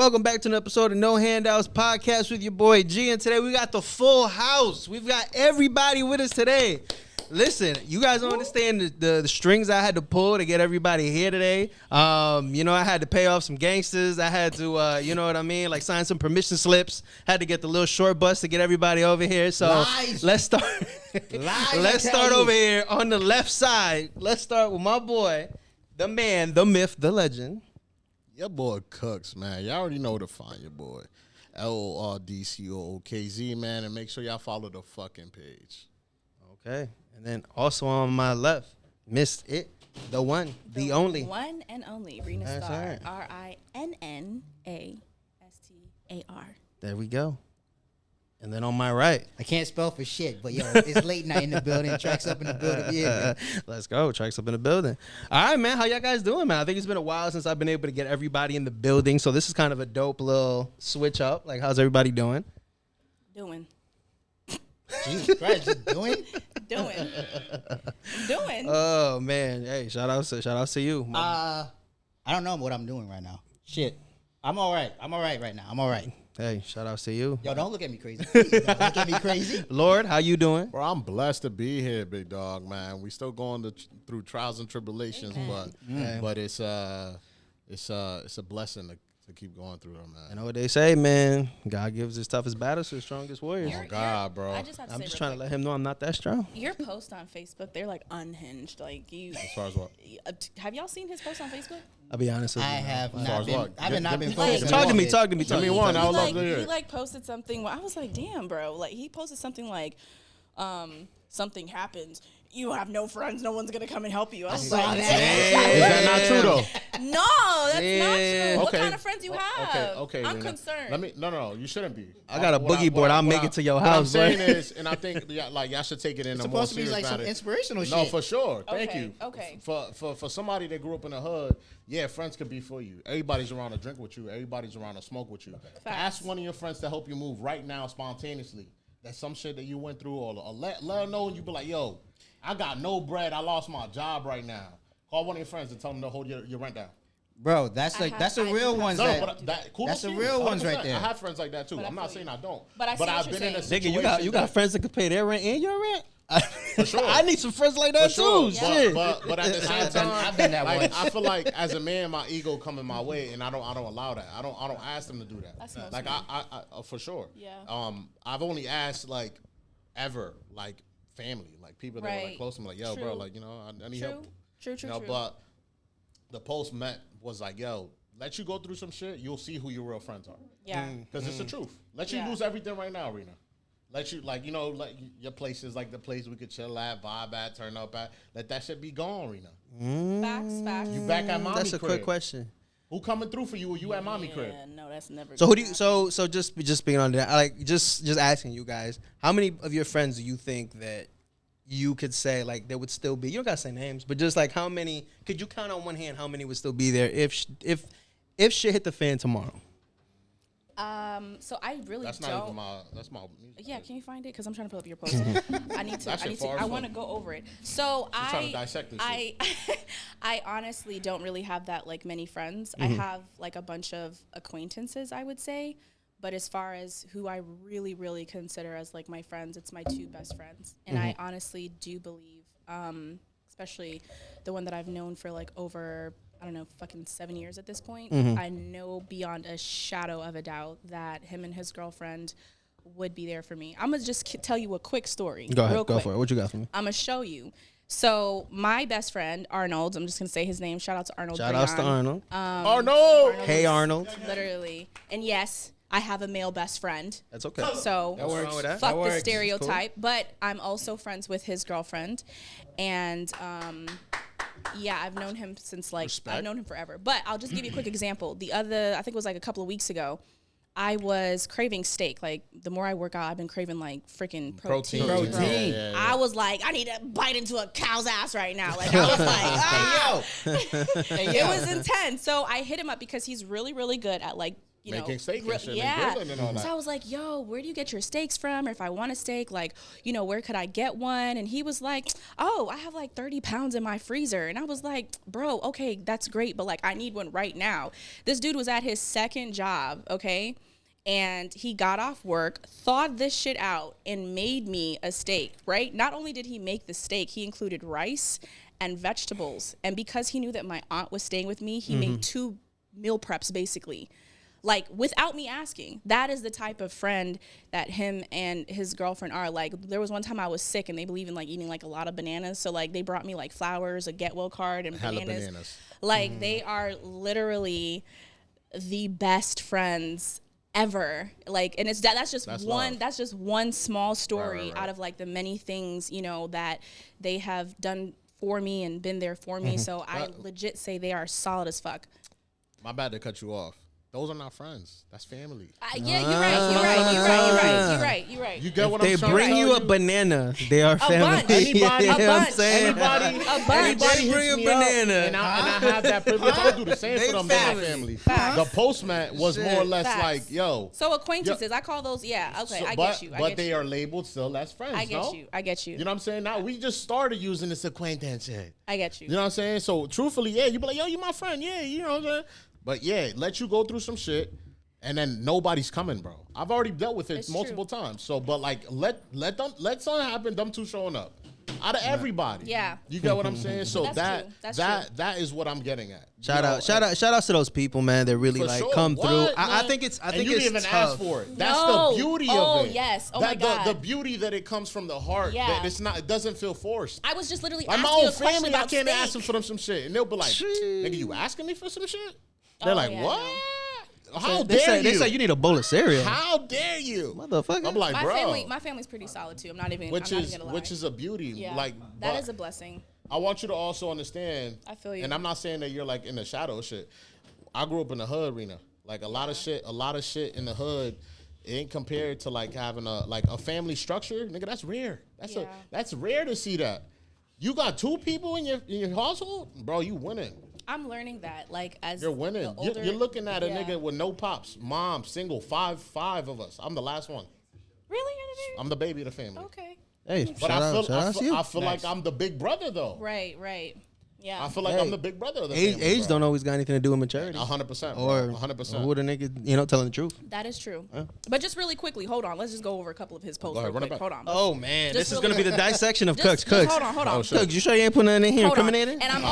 Welcome back to an episode of No Handouts Podcast with your boy G. And today we got the full house. We've got everybody with us today. Listen, you guys don't understand the strings I had to pull to get everybody here today. I had to pay off some gangsters. I had to, you know what I mean? Like sign some permission slips. Had to get the little short bus to get everybody over here. So let's start. Let's start over here on the left side. Let's start with my boy, the man, the myth, the legend. Your boy Cooks, man. Y'all already know where to find your boy. LORDCOOKZ, man. And make sure y'all follow the fucking page. Okay. And then also on my left, Miss It, the one, the only. One and only, Rina That's Star. right. RINNASTAR. There we go. And then on my right. I can't spell for shit, but yo, it's late night in the building. Tracks up in the building. Yeah, Let's go. Tracks up in the building. All right, man. How y'all guys doing, man? I think it's been a while since I've been able to get everybody in the building. So this is kind of a dope little switch up. Like, how's everybody doing? Doing. Jesus Christ, just doing? Doing. Oh, man. Hey, shout out to you. I don't know what I'm doing right now. Shit. I'm all right. Right now. I'm all right. Hey, shout out to you. Yo, don't look at me crazy. Please. Don't look at me crazy. Lord, how you doing? Bro, I'm blessed to be here, big dog, man. We still going through trials and tribulations, but it's a blessing to keep going through them, man. You know what they say, man. God gives his toughest battles to the strongest warriors. Oh, God, bro. I just have to I'm say just real trying to quick, let him know I'm not that strong. your posts on Facebook, they're like unhinged. Like you. As far as what? Have y'all seen his posts on Facebook? I'll be honest with you. I have As far not as been. what? I've not been Give me focused. one. Talk to me. Give me one. I would love to hear He it. like posted something. I was like, damn, bro. Like he posted something like, something happens. You have no friends. No one's gonna come and help you. I was like, Is that not true, though? no, that's not true. What Okay. kind of friends you have? Okay. I'm Rena. concerned. No, you shouldn't be. I got a boogie board. I'll make it to your what house, I'm boy. saying is, and I think y'all should take it in It's a more supposed to be serious like some matter. inspirational shit. No, for sure. Thank Okay, you. okay. For somebody that grew up in the hood, yeah, friends could be for you. Everybody's around to drink with you. Everybody's around to smoke with you. Ask one of your friends to help you move right now spontaneously. That's some shit that you went through, or let them know, and you be like, yo, I got no bread. I lost my job right now. Call one of your friends and tell them to hold your rent down. Bro, that's the real ones. No, that, but that's to the you, real ones 100%. right there. I have friends like that too. But I I'm not feel saying you. I don't. But I see what I've you're been in a saying. situation. Nigga, you got friends that could pay their rent and your rent? For sure. I need some friends like that For sure. too. Shit. But at the same time, I've been that like, way. I feel like as a man, my ego coming my way, and I don't allow that. I don't ask them to do that. That's most like men. I for sure. Yeah. I've only asked like ever like family, like people that were like Right. close to me, like yo, True. bro, like I need help. True. You know, but the post was like, yo, let you go through some shit, you'll see who your real friends are. Yeah. Because it's the truth. Let you lose everything right now, Rena. Let you, like your place is like the place we could chill at, vibe at, turn up at. Let that shit be gone, Rena. Facts. You back at mommy That's a crib. quick question. Who coming through for you? Or you at mommy crib? Yeah, no, that's never. So who do gonna you? So just speaking on that, like just asking you guys, how many of your friends do you think that you could say like there would still be? You don't gotta say names, but just like how many could you count on one hand? How many would still be there if shit hit the fan tomorrow? So I really That's don't. not even that's my music. Yeah, can you find it? Because I'm trying to pull up your post. I need to. That shit far I as want to fuck. go over it. So trying to dissect this I honestly don't really have that like many friends. Mm-hmm. I have like a bunch of acquaintances, I would say. But as far as who I really, really consider as like my friends, it's my two best friends. And I honestly do believe, especially the one that I've known for like over, I don't know, fucking 7 years at this point. I know beyond a shadow of a doubt that him and his girlfriend would be there for me. I'm going to just tell you a quick story. Go ahead, real go quick. for it. What you got for me? I'm going to show you. So my best friend, Arnold, I'm just going to say his name. Shout out to Arnold. Shout outs to Breon. Arnold. no. Hey Arnold. Literally. And yes, I have a male best friend. That's okay. So What's wrong with that? fuck That the works. stereotype. But I'm also friends with his girlfriend. And yeah, I've known him since like, Respect. I've known him forever. But I'll just give you a quick example. I think it was like a couple of weeks ago, I was craving steak. Like the more I work out, I've been craving like freaking protein. Protein. Yeah. I was like, I need to bite into a cow's ass right now. Like I was like, ah. Hey, yo. It was intense. So I hit him up because he's really, really good at like you know, making steak and shit, yeah. and grilling and all that. So I was like, yo, where do you get your steaks from? Or if I want a steak, like, you know, where could I get one? And he was like, oh, I have like 30 pounds in my freezer. And I was like, bro, okay, that's great, but like I need one right now. This dude was at his second job, okay? And he got off work, thawed this shit out, and made me a steak, right? Not only did he make the steak, he included rice and vegetables. And because he knew that my aunt was staying with me, he made 2 meal preps basically. Like, without me asking. That is the type of friend that him and his girlfriend are. Like, there was one time I was sick, and they believe in, like, eating, like, a lot of bananas. So, like, they brought me, like, flowers, a get well card, and bananas. Like, they are literally the best friends ever. Like, and it's that's just one small story out of, like, the many things, you know, that they have done for me and been there for me. So I legit say they are solid as fuck. My bad to cut you off. Those are not friends. That's family. Yeah, you're right. You get what They I'm saying? bring you a banana. They are family. bunch. Anybody, You know what I'm saying? anybody bring hits a me banana. up, and I have that privilege. I'll do the same for them. They're my family. Facts. The postman was more or less Facts. like, yo. So acquaintances, I call those, okay, I get you. But they are labeled still as friends, I get you. You know what I'm saying? Now, we just started using this acquaintance shit. I get you. You know what I'm saying? So, truthfully, yeah, you be like, yo, you my friend. Yeah, you know what I'm saying? But, yeah, let you go through some shit. And then nobody's coming, bro. I've already dealt with it multiple times. So, but like, let something happen. Them 2 showing up out of everybody. Yeah. You get what I'm saying? So That's true. that is what I'm getting at. Shout out to those people, man, that really For like sure. come through. What, I man? think it's and you didn't even tough. ask for it. That's No. the beauty Oh, of it. yes. Oh, my God. The beauty that it comes from the heart. Yeah. That it doesn't feel forced. I was just literally Like asking my you own a question family, I about can't steak. ask them for them some shit, and they'll be like, "Nigga, you asking me for some shit?" They're like, yeah, "What? no. How They dare you? say you need a bowl of cereal. How dare you, Motherfucker. I'm like, bro. My family's pretty solid too. I'm not even Which gonna lie. is a beauty. Yeah. Like that but is a blessing. I want you to also understand. I feel you. And I'm not saying that you're like in the shadow shit. I grew up in the hood arena. Like a lot of shit in the hood. It ain't compared to like having a family structure, nigga. That's rare. That's rare to see that. You got 2 people in your household, bro. You winning. I'm learning that, like, as You're winning. the older, You're looking at a nigga with no pops, mom, single, five of us. I'm the last one. Really? You're the baby? I'm the baby of the family. Okay. Hey, But shout out to you. I feel like I'm the big brother though. Right. Yeah. I feel like I'm the big brother of the family. Age don't always got anything to do with maturity. 100%. Or 100%. who the nigga, telling the truth. That is true. But just really quickly, hold on. Let's just go over a couple of his posts Go ahead, real run it quick. back. Hold on. Oh man, Just this is really gonna be the dissection of Just Cooks. hold on. Oh, shit. Cooks, you sure you ain't putting nothing in here, Hold on. incriminating? And I'm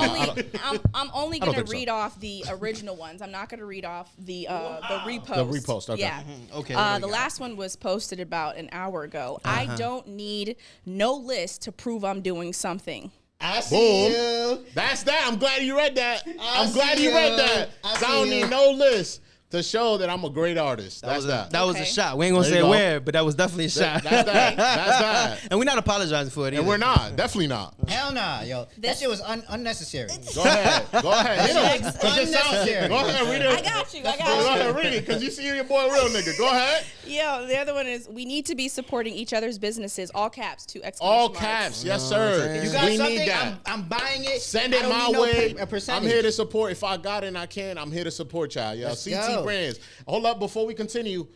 only gonna think so. read off the original ones. I'm not gonna read off the repost. The repost, okay. Yeah. Okay, The last one was posted about an hour ago. I don't need no list to prove I'm doing something. I see you. That's that. I'm glad you read that. I'm glad see you read you. that. I 'Cause see I don't you. need no list to show that I'm a great artist. That's that. That was a Okay. shot. We ain't gonna There you say go. where, but that was definitely a shot. That's that. That's that. And we're not apologizing for it either. And we're not. Definitely not. Hell nah, yo. That This- shit was unnecessary. Go ahead. Go ahead. Hit him. 'Cause it sounds- Unnecessary. Go ahead. Read it. I got you. Go ahead. Read it. Because you see your boy real nigga. Go ahead. Yeah, the other one is we need to be supporting each other's businesses. All caps, 2 exclamation All marks. caps. Yes, You know what I'm sir. saying? You got We something? need that. I'm buying it. Send I it don't my need no way. a percentage. I'm here to support. If I got it and I can, I'm here to support y'all. Yo, Let's CT go. Brands. Hold up before we continue.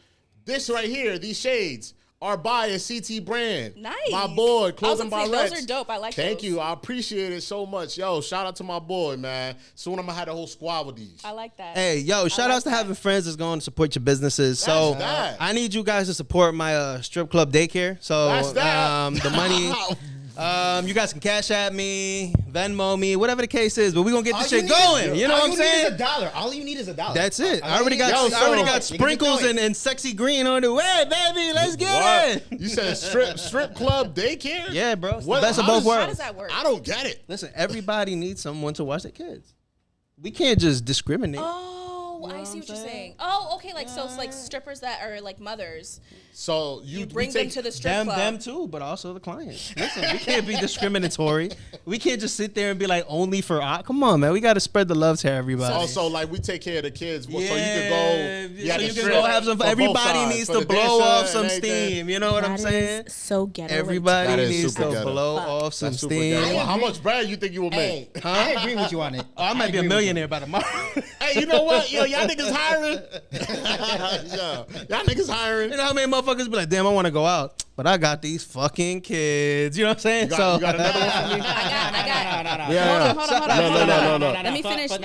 This right here, these shades are by a CT brand. Nice. My boy, I was Clothing by gonna say, Rex. those are dope. I like Thank those. you. I appreciate it so much. Yo, shout out to my boy, man. Soon I'm gonna have a whole squad with these. I like that. Hey, yo, shout outs to that. having friends that's going to support your businesses. So that. I need you guys to support my strip club daycare. So That's that. the money, you guys can cash at me, Venmo me, whatever the case is. But we're gonna get this shit going. You know what I'm All saying? you need is $1. All you need is $1. That's it. I All already you need got, is- I already so- got You can get sprinkles going. and sexy green on the way, baby. Let's get What? it. You said strip club daycare? Yeah, bro. It's the What- best of how both does- How worlds. does that work? I don't get it. Listen, everybody needs someone to watch their kids. We can't just discriminate. Oh, I see what you're saying. Oh, okay. Like so, it's like strippers that are like mothers. So You bring them to the strip Them, club. them too, but also the clients. Listen, we can't be discriminatory. We can't just sit there and be like only for come on, man. We got to spread the love to everybody. Also, like we take care of the kids, so you could go. so the you can strip go have some. for both Everybody sides, needs for to the blow dancer off and some everything. steam. You know what I'm That saying? is so ghetto. Everybody That is needs super to ghetto. blow off some That's super steam. ghetto. I How agree. much bread you think you will Hey, make? I agree with you on it. Oh, I might be a millionaire by tomorrow. Hey, you know what? Yo, y'all niggas hiring. Y'all niggas hiring. You know how many motherfuckers be like, damn, I want to go out, but I got these fucking kids. You know what I'm saying? You got another one for me? I got it. Yeah. Hold on. No. Let me finish. Fuck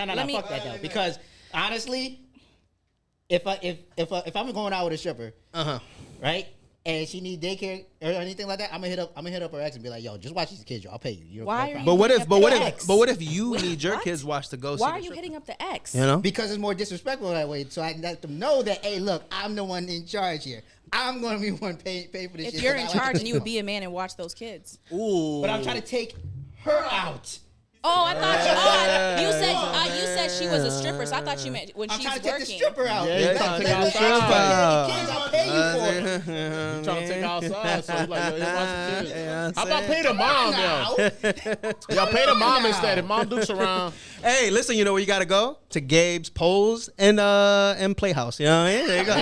that though. Because honestly, if I'm going out with a stripper, right, and she need daycare or anything like that, I'm gonna hit up her ex and be like, yo, just watch these kids, yo. I'll pay you. Why are you? But what if you Wait, need your what? kids watch to go? Why see are you hitting up the ex? You know? Because it's more disrespectful that way. So I can let them know that, hey, look, I'm the one in charge here. I'm gonna be one pay for this shit. If you're in I like charge, this then you would stuff. be a man and watch those kids. Ooh. But I'm trying to take her out. Oh, I thought you said she was a stripper, so I thought you meant when I'm she's trying to take working. the stripper out. Yeah, you trying to take Let outside. the kids, I'll pay you for it. You trying to take outside, so he's like, yo, here watch the kids. Yeah, How about pay the mom, yo? Yo, pay the mom instead. If mom dukes around. Hey, listen, you know where you gotta go? To Gabe's Poles and Playhouse. You know what I mean? There you go.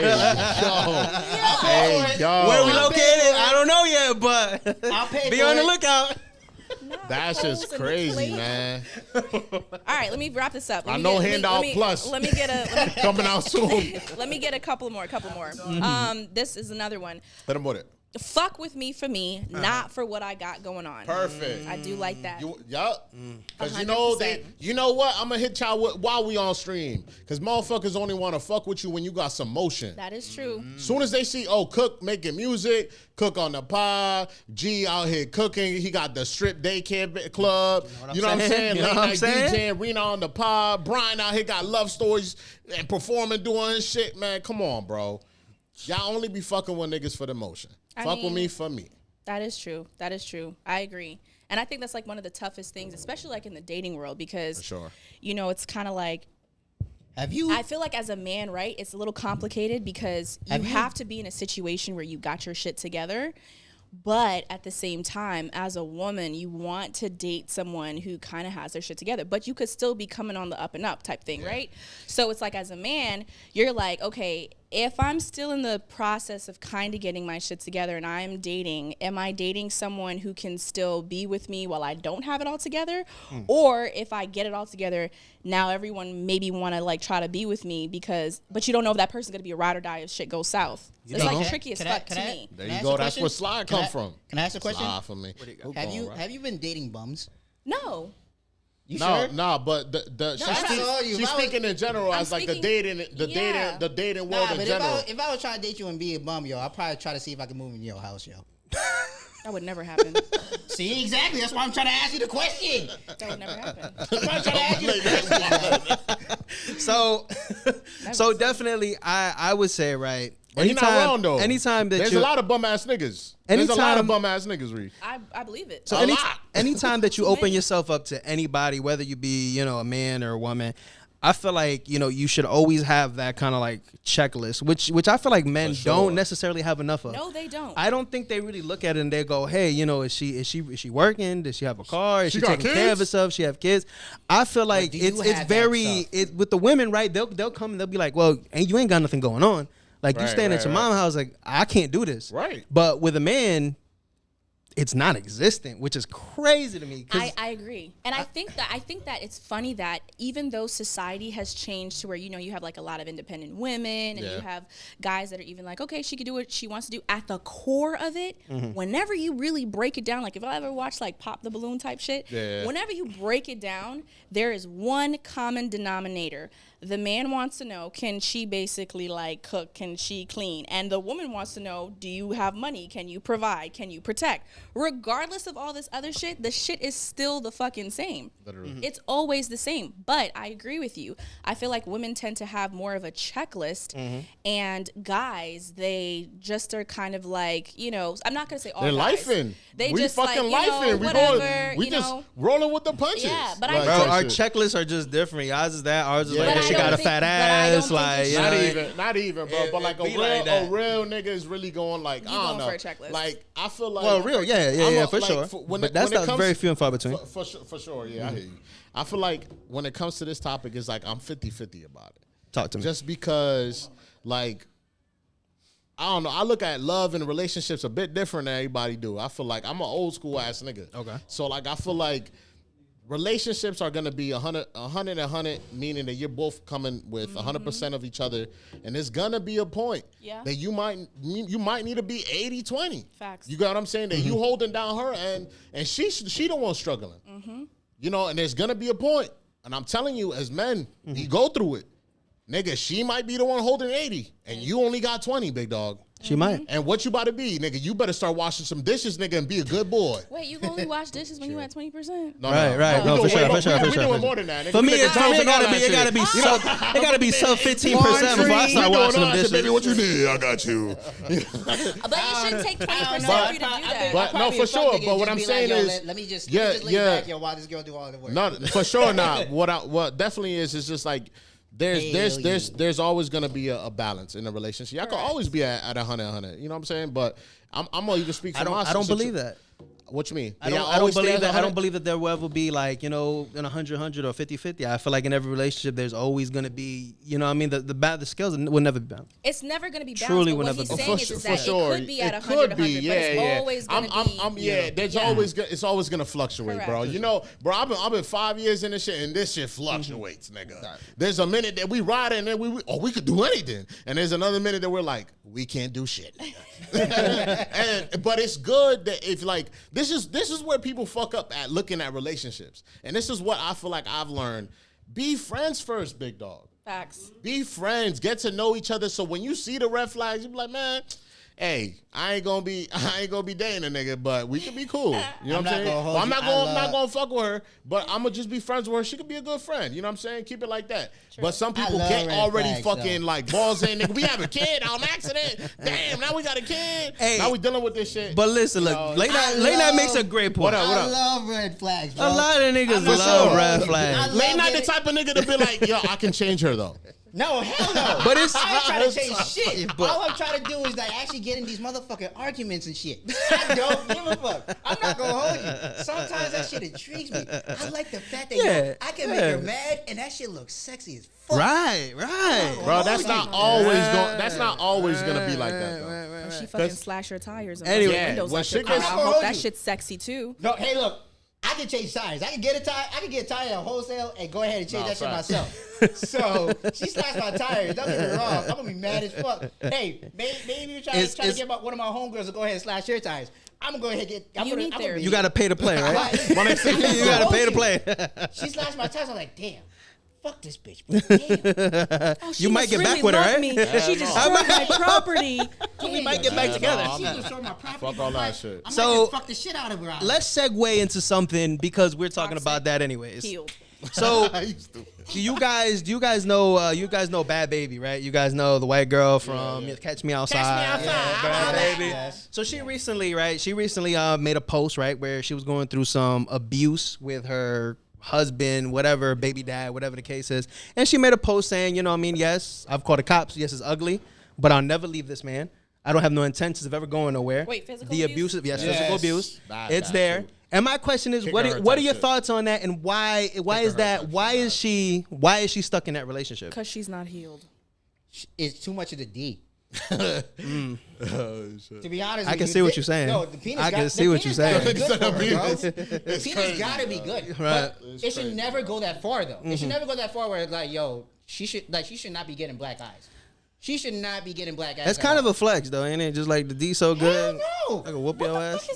Hey, yo. Where we located? I don't know yet, but I'll pay be for on the it. lookout. That's just crazy, man. All right, let me wrap this up. I know Handout Plus. Let me get a. Coming out soon. Let me get a couple more. This is another one. Let him with it. Fuck with me for me, not for what I got going on. Perfect. I do like that. Yup. Because you know 100%. you know what? I'm gonna hit y'all while we on stream. Because motherfuckers only want to fuck with you when you got some motion. That is true. Soon as they see, Cook making music, Cook on the pod, G out here cooking, he got the strip daycare club. You know what I'm saying? You know Late what I'm night saying? DJ, Rena on the pod, Brian out here got love stories and performing, doing his shit, man. Come on, bro. Y'all only be fucking with niggas for the motion. Fuck with me for me. That is true. I agree. And I think that's like one of the toughest things, especially like in the dating world, because, For sure. you know, it's kind of like, Have you? I feel like as a man, right, it's a little complicated because you have to be in a situation where you got your shit together. But at the same time, as a woman, you want to date someone who kind of has their shit together, but you could still be coming on the up and up type thing, right? So it's like as a man, you're like, okay, if I'm still in the process of kind of getting my shit together and I'm dating, am I dating someone who can still be with me while I don't have it all together? Or if I get it all together, now everyone maybe want to like try to be with me but you don't know if that person's going to be a ride or die if shit goes south. So it's like tricky as fuck to me. There you go. That's where slide come from. Can I ask a question? Slide for me. Have you been dating bums? No. You No, sure? no, but she's speaking in general as like the dating world Nah, in but general. if I was trying to date you and be a bum, yo, I'd probably try to see if I can move in your house, yo. That would never happen. See, exactly. That's why I'm trying to ask you the question. That would never happen. I'm trying to ask you the question. So definitely, I would say, right. But you're not wrong though. Anytime that there's a lot of bum ass niggas. There's a lot of bum ass niggas, Reed. I believe it. So anytime that you open yourself up to anybody, whether you be, a man or a woman, I feel like, you should always have that kind of like checklist, which I feel like men don't necessarily have enough of. No, they don't. I don't think they really look at it and they go, hey, is she working? Does she have a car? Is she got taking care of kids? herself? She have kids? I feel like do you it's have very with the women, right? They'll come and they'll be like, well, you ain't got nothing going on. Like you staying at your mom's house, like I can't do this. Right. But with a man, it's non-existent, which is crazy to me. I agree, and I think that it's funny that even though society has changed to where you have like a lot of independent women and you have guys that are even like, okay, she can do what she wants to do. At the core of it, whenever you really break it down, like if I ever watch like Pop the Balloon type shit, whenever you break it down, there is one common denominator. The man wants to know, can she basically like cook? Can she clean? And the woman wants to know, do you have money? Can you provide? Can you protect? Regardless of all this other shit, the shit is still the fucking same. Literally. It's always the same. But I agree with you. I feel like women tend to have more of a checklist, and guys, they just are kind of like, I'm not gonna say all They're guys. lifing. They we just fucking like, lifing. whatever, We just rolling with the punches. Yeah, but Like, Bro, type our shit. checklists are just different. Ours is that. Ours is Yeah. like But she I got a don't think- fat but I don't ass. think Like, it's Not even, bro. But like a be like that. real nigga is really going like, I don't going know. for a checklist. Like I feel like well, real, yeah, for like, sure. But that's very few and far between. For sure, yeah, I hear you. I feel like when it comes to this topic, it's like I'm 50-50 about it. Talk to me. Just because, like, I don't know. I look at love and relationships a bit different than everybody do. I feel like I'm an old school ass nigga. Okay. So like, I feel like relationships are gonna be 100, meaning that you're both coming with 100% of each other, and there's gonna be a point that you might need to be 80-20. Facts. You got what I'm saying? That you holding down her and she the one struggling. You know, and there's gonna be a point, and I'm telling you, as men, we go through it. Nigga, she might be the one holding 80, and you only got 20, big dog. She might. And what you about to be, nigga? You better start washing some dishes, nigga, and be a good boy. Wait, you can only wash dishes when you at 20%? No, Right. No, for sure. We're doing more than that. Nigga. For me, it gotta be sub 15% before I start washing them dishes. Baby, what you need? I got you. But it shouldn't take 20% for you to do that. But no, for sure. But what I'm saying is, let me just lay back, yo, while this girl do all the work. No, for sure not. What definitely is just like there's always gonna be a balance in a relationship. I can always be at 100. You know what I'm saying? But I'm gonna even speak for myself. I don't believe that. What you mean? I don't believe that. I don't believe that there will ever be like, you know, in 100 or 50-50. I feel like in every relationship there's always going to be, you know what I mean, the scales will never be balanced. It's never going to be balanced. Truly but will what never he's be. saying is that it could be at 100, but it's always going to be. There's always it's always going to fluctuate, bro. You know, bro, I've been 5 years in this shit, and this shit fluctuates, nigga. There's a minute that we ride and then we could do anything, and there's another minute that we're like, we can't do shit. But it's good that if like this is where people fuck up at looking at relationships, and this is what I feel like I've learned: be friends first, big dog. Facts. Be friends, get to know each other. So when you see the red flags, you be like, man, hey, I ain't gonna be dating a nigga, but we can be cool. You know what I'm saying? Well, I'm not gonna fuck with her, but I'm gonna just be friends with her. She could be a good friend. You know what I'm saying? Keep it like that. True. But some people get already flags, fucking though. Like balls in. Nigga, we have a kid on accident. Damn, now we got a kid. Hey, now we dealing with this shit. But listen, look, Late Night makes a great point. What up? I love red flags, bro. A lot of niggas love red flags. Late Night the type of nigga to be like, yo, I can change her though. No, hell no. But it's I ain't trying to change shit. All I'm trying to do is like actually get in these motherfucking arguments and shit. I don't give a fuck. I'm not gonna hold you. Sometimes that shit intrigues me. I like the fact that I can make her mad and that shit looks sexy as fuck. Right. Bro, that's not always gonna be like that though. Or she fucking slash her tires and anyway, windows when like shit I gets- hope that shit's sexy too. No, hey, look. I can change tires. I can get a tire. I can get a tire at wholesale and go ahead and change that shit myself. So she slashed my tires. Don't get me wrong. I'm gonna be mad as fuck. Hey, maybe you're trying to get one of my homegirls to go ahead and slash your tires. I'm gonna go ahead and get. You gotta pay to play, right? You gotta pay to play. She slashed my tires. I'm like, damn. Fuck this bitch. Damn. You might get back with her, right? She destroyed my property. We might get back together. She destroyed my property. Fuck all that shit. I'm So- not gonna fuck the shit out of her. Let's segue into something because we're talking about that anyways. Healed. So, do you guys know Bad Baby, right? You guys know the white girl from Catch Me Outside. Bad Baby. Yes. So she recently made a post, right, where she was going through some abuse with her husband, whatever, baby dad, whatever the case is. And she made a post saying, you know what I mean, yes, I've called the cops. Yes, it's ugly, but I'll never leave this man. I don't have no intentions of ever going nowhere. Wait, physical the abuse? abusive, physical abuse. It's Bad there. too. And my question is, what are your thoughts on that, and why is she stuck in that relationship? Because she's not healed. It's too much of the D. Oh, To be honest, I can see what you're saying. No, the penis. I can see what you're saying. The penis gotta be good. Right. But it should never go that far though. It should never go that far where it's like, yo, she should not be getting black eyes. She should not be getting black eyes. That's kind of a flex, though, ain't it? Just like the D so good. Hell no. I can whoop your ass.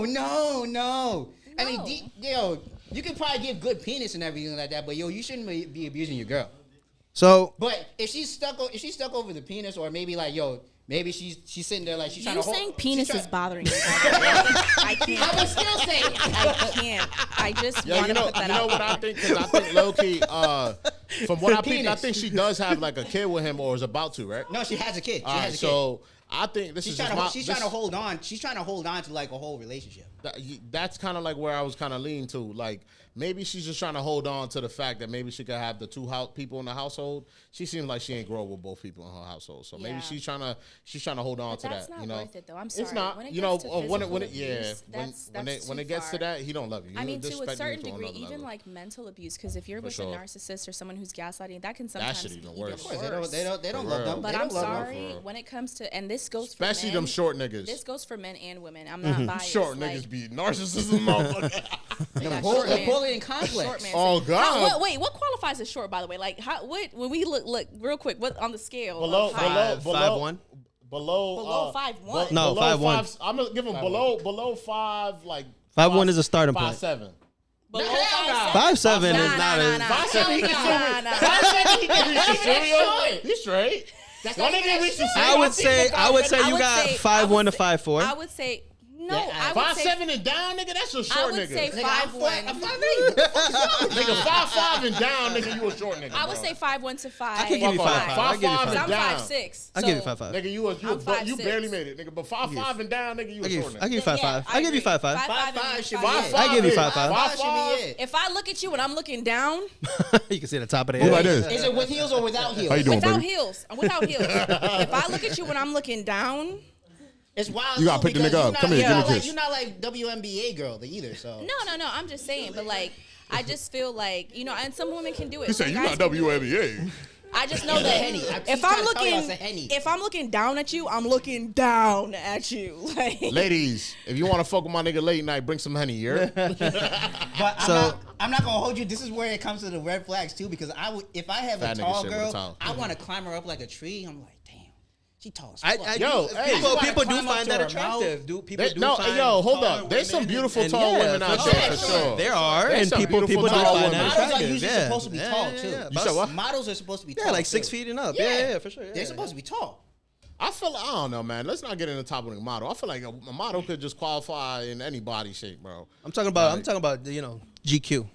No. I mean, you can probably give good penis and everything like that, but you shouldn't be abusing your girl. So, but if she's stuck over the penis, or maybe like, maybe she's sitting there like she's trying to hold. You saying penis is bothering me? I can't. I would still say it. I can't. I just want to put that you know out. what I think? Because I think low key, from what I peeped, I think she does have like a kid with him, or is about to, right? No, she has a kid. So I think this she's is trying just she's trying to hold on. She's trying to hold on to like a whole relationship. That's kind of like where I was kind of leaning to. Like maybe she's just trying to hold on to the fact that maybe she could have the two people in the household. She seems like she ain't grow up with both people in her household, so maybe she's trying to hold on to that. That's not worth it, though. I'm sorry. It's not. When it you know, gets to when physical it abuse, when it gets to that, he don't love you. I mean, to a disrespect you certain to degree, another even level. like mental abuse, because if you're with a narcissist or someone who's gaslighting, that can That sometimes shit be even even worse. worse. They don't love them. But They I'm don't love them. sorry, when it comes to, and this goes for Especially men, them short niggas. This goes for men and women. I'm not biased. Short like, niggas be narcissists, motherfucker. they got Pull short men. in complex. Short man. Oh, God. Wait, what qualifies as short? By the way, like when we look real quick, what on the scale? Below of height? 5'1"? Below 5'1". No, below 5'1". I'm gonna give him below 5, like 5'1" is a starting point. 5'7". Below Nah. 5'7". 5'7" is Nah, not nah, a. nah. 5'7", he can Nah. still reach the cereal. He's straight. That's One not nigga even reach the short. cereal. I would say I you would got say- 5'1" to 5'4". I would say no. Yeah, I would say 5'7" and down, nigga. That's a I short would say nigga. 5'1". Nigga, 5'5" and down, nigga. You a short nigga. I would bro. say 5'1" to 5'. I can give you 5'5". I'll give you 5'5" 'Cause and I'm down. 5'6". I'll give you 5'5". Nigga, you I'm 5'6". barely made it, nigga. But 5'5" and down, nigga, you a short I'll nigga. give you 5'5". I'll give you 5'5". 5'5" should be 5'5" it. I give you is- 5'5". 5'5" should be it. If I look at you and I'm looking down, You can see the top of the Who like head. this? Is it with heels or without heels? How you doing, without baby? heels, without heels. If I look at you when I'm looking down, It's wild. You gotta too, pick the because nigga you're up. not- Come here, you're give me not a like- kiss. You're not like WNBA girl either, so. no. I'm just saying, but like, I just feel like and some women can do it. He said Some you guys not can do it. WNBA. I just know that Henny. She's if trying I'm to tell y'all looking, it's a Henny. if I'm looking down at you, I'm looking down at you. Like, Ladies, if you want to fuck with my nigga late night, bring some honey, yeah? But I'm not gonna hold you. This is where it comes to the red flags too, because if I have Fat a nigga tall shit with a girl, towel. I want to climb her up like a tree. I'm like, damn, she tall as I, fuck. Yo, do- hey, people, you people gotta do climb up find to that her attractive. Do people do No, find yo, hold taller up. There's some women beautiful and tall yeah, women out for there, sure. for sure. There are, There's and some people beautiful do tall find women. that Models are attractive. usually Yeah. supposed to be Yeah, tall yeah, too. yeah. You said what? Models are supposed to be tall. Yeah, like 6 too. feet and up. Yeah. Yeah, for sure. Yeah, They're supposed to be tall. I don't know, man. Let's not get in the top of the model. I feel like a model could just qualify in any body shape, bro. I'm talking about GQ.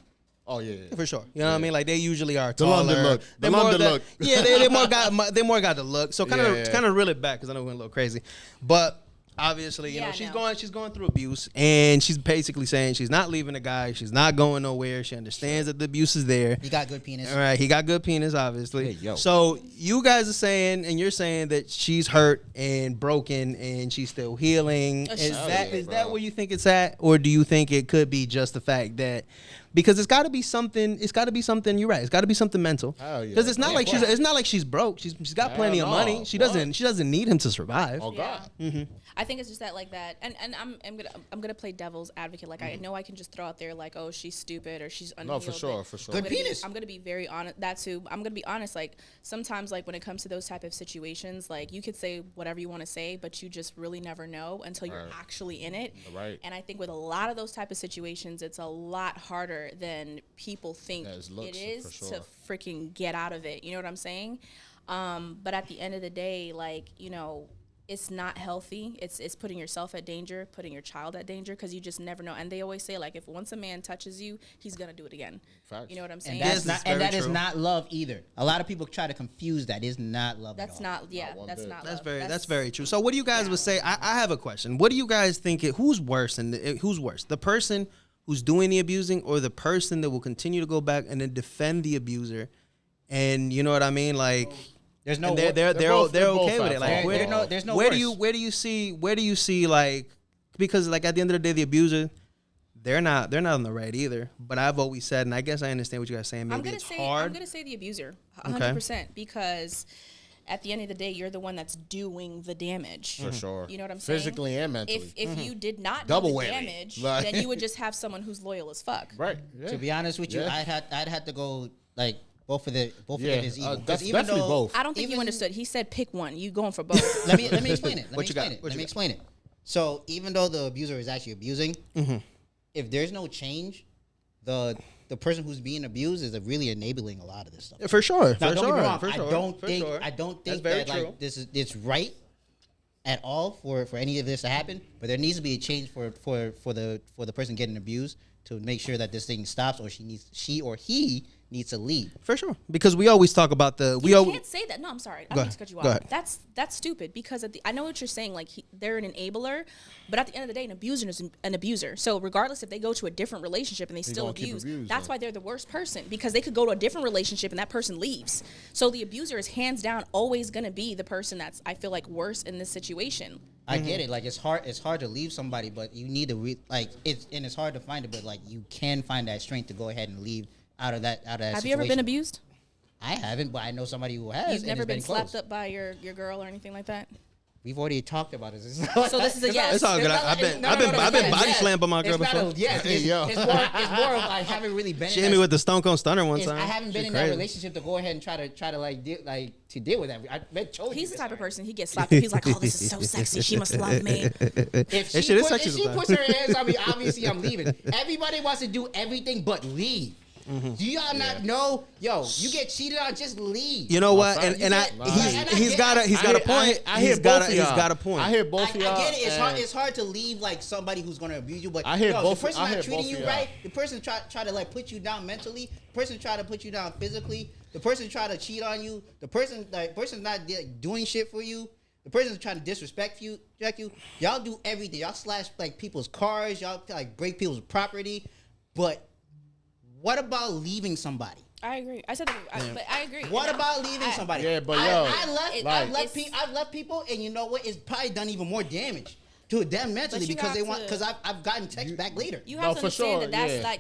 Oh, yeah. For sure, you know what I mean. Like they usually are The taller. London look. The They more London got- look. Yeah, they more got the look. So kind of reel it back because I know we went a little crazy, but obviously Yeah, she's no. going through abuse, and she's basically saying she's not leaving the guy. She's not going nowhere. She understands that the abuse is there. He got good penis. All right, he got good penis, obviously. Hey, yo. So you guys are saying, and you're saying that she's hurt and broken, and she's still healing. Oh, Is she's- that yeah, is that bro. where you think it's at, or do you think it could be just the fact that? Because it's got to be something. It's got to be something. You're right. It's got to be something mental. Hell yeah. Because it's not Yeah, like of course. it's not like she's broke. She's got Hell plenty of no. money. She What? doesn't need him to survive. Oh, God. I think it's just that like that, and I'm gonna play devil's advocate. Like I know I can just throw out there like, oh, she's stupid or she's unhealed. No, for sure, but for sure. I'm Good gonna be- penis. I'm gonna be very honest. That too. I'm gonna be honest. Like sometimes, like when it comes to those type of situations, like you could say whatever you want to say, but you just really never know until you're Right. actually in it. Right. And I think with a lot of those type of situations, it's a lot harder than people think As looks, it is for sure. to freaking get out of it. You know what I'm saying? But at the end of the day, like, it's not healthy. It's putting yourself at danger, putting your child at danger, because you just never know. And they always say, like, if once a man touches you, he's going to do it again. Facts. You know what I'm saying? And that's Yes, not, it's and very that is true. not love either. A lot of people try to confuse that. Is not love. That's at all. not, yeah, one that's bit. not That's love. that's very true. So what do you guys would say? I have a question. What do you guys think? Who's worse? Who's worse? The person who's doing the abusing, or the person that will continue to go back and then defend the abuser? And you know what I mean? Like, There's no. and they're both okay with at it. Like, fault. where, there's no where worse. do you see like, because like at the end of the day, the abuser, they're not on the right either. But I've always said, and I guess I understand what you guys are saying. Maybe it's hard. I'm gonna say the abuser, 100%, because at the end of the day, you're the one that's doing the damage. For sure. You know what I'm saying? Physically and mentally. If you did not Double do the whammy. damage, Like- then you would just have someone who's loyal as fuck. Right. Yeah. To be honest with you, Yeah. I'd have to go like both of it Yeah, is evil. 'Cause that's definitely both. I don't think you Even- understood. He said pick one. You going for both. let me explain it. What you got? Let me explain it. So even though the abuser is actually abusing, if there's no change, the person who's being abused is really enabling a lot of this stuff. For sure. Now, For don't sure. get me wrong. For sure. I don't for think sure. That's that very true. like it's right at all for any of this to happen. But there needs to be a change for the person getting abused to make sure that this thing stops, or she or he needs to leave. For sure, because we always talk about the You can't say that. No, I'm sorry. I Go don't mean to cut you Go off. ahead. That's stupid, because I know what you're saying. Like they're an enabler, but at the end of the day, an abuser is an abuser. So regardless if they go to a different relationship and they still gonna keep abuse, abusing. that's why they're the worst person, because they could go to a different relationship and that person leaves. So the abuser is hands down always going to be the person that's, I feel like, worse in this situation. I get it. Like it's hard to leave somebody, but you need to it's hard to find it, but like you can find that strength to go ahead and leave out of that Have you ever been situation. abused? I haven't, but I know somebody who has. You've and never it's been slapped close. up by your girl or anything like that? We've already talked about this. So this is a yes. It's all good. I've been body slammed by my girl before. Yes, Hey, yo. it's more of I haven't really been. She hit me with the Stone Cold Stunner one time. I haven't been in that relationship to go ahead and try to like deal with that. I met Chody. He's the type of person he gets slapped. He's like, oh, this is so sexy. She must love me. If she puts her hands on me, obviously I'm leaving. Everybody wants to do everything but leave. Mm-hmm. Do y'all not know? Yo, you get cheated on, just leave. You know what? He's got a point. He's got a point. I hear both of y'all. I get it. It's hard to leave like somebody who's gonna abuse you, but I hear both. The person not treating you right, the person try to like put you down mentally, the person try to put you down physically, the person try to cheat on you, the person's not doing shit for you. The person's trying to disrespect you, y'all do everything. Y'all slash like people's cars, y'all like break people's property, but what about leaving somebody? I agree. I said that, but I agree. What about leaving somebody? Yeah, but I've left people, and you know what? It's probably done even more damage to them mentally because I've gotten text back later. You have to understand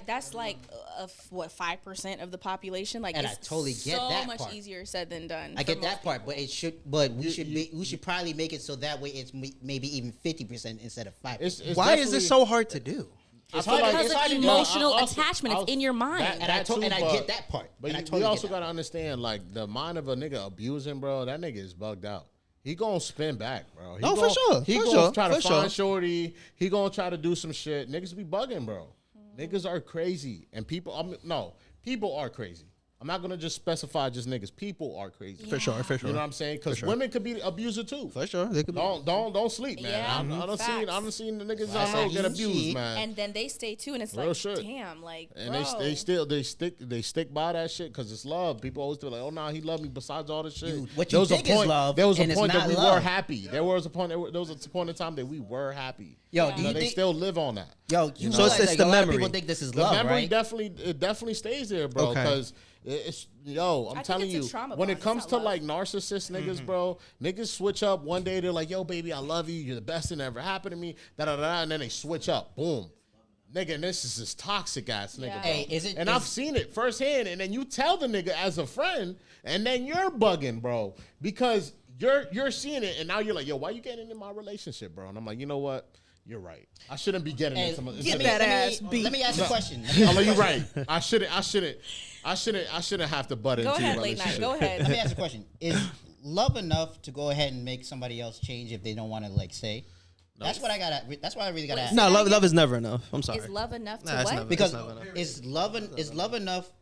that's like 5% of the population. Like, and I totally get that so much part. Easier said than done. I get that part, but we should probably make it so that way it's maybe even 50% instead of 5%. Why is this so hard to do? It's hard because of emotional attachment. It's in your mind. And I get that part. But you also got to understand, like, the mind of a nigga abusing, bro, that nigga is bugged out. He gonna spin back, bro. For sure. He gonna try to find shorty. He gonna try to do some shit. Niggas be bugging, bro. Niggas are crazy. And people are crazy. I'm not gonna just specify just niggas. People are crazy. Yeah. For sure. You know what I'm saying? Because women could be abuser too. For sure. They could don't sleep, man. Yeah, I done seen the niggas also get abused, man. And then they stay too, and it's real like, shit. damn, like, and bro. they stick by that shit because it's love. People always feel like, oh nah, he loved me besides all this shit. What you think is love? There was a point that we were happy. There was a point in time that we were happy. Yo, yeah. do you think they still live on that? Yo, so it's just the memory. People think this is love, the memory right? definitely stays there, bro. Because I'm telling you, when it comes to like narcissist niggas, bro, niggas switch up. One day they're like, yo, baby, I love you. You're the best thing that ever happened to me. And then they switch up. Boom. Nigga, and this is this toxic ass nigga. Yeah. Hey, I've seen it firsthand. And then you tell the nigga as a friend, and then you're bugging, bro, because you're seeing it, and now you're like, yo, why you getting into my relationship, bro? And I'm like, you know what? You're right. I shouldn't be getting into my. Let me ask you a question. You're right. I shouldn't have to butt into your relationship. Go ahead. Let me ask you a question. Is love enough to go ahead and make somebody else change if they don't want to like say? No. That's what I really gotta ask. No, love is never enough. I'm sorry. Is love enough to what? Because is love enough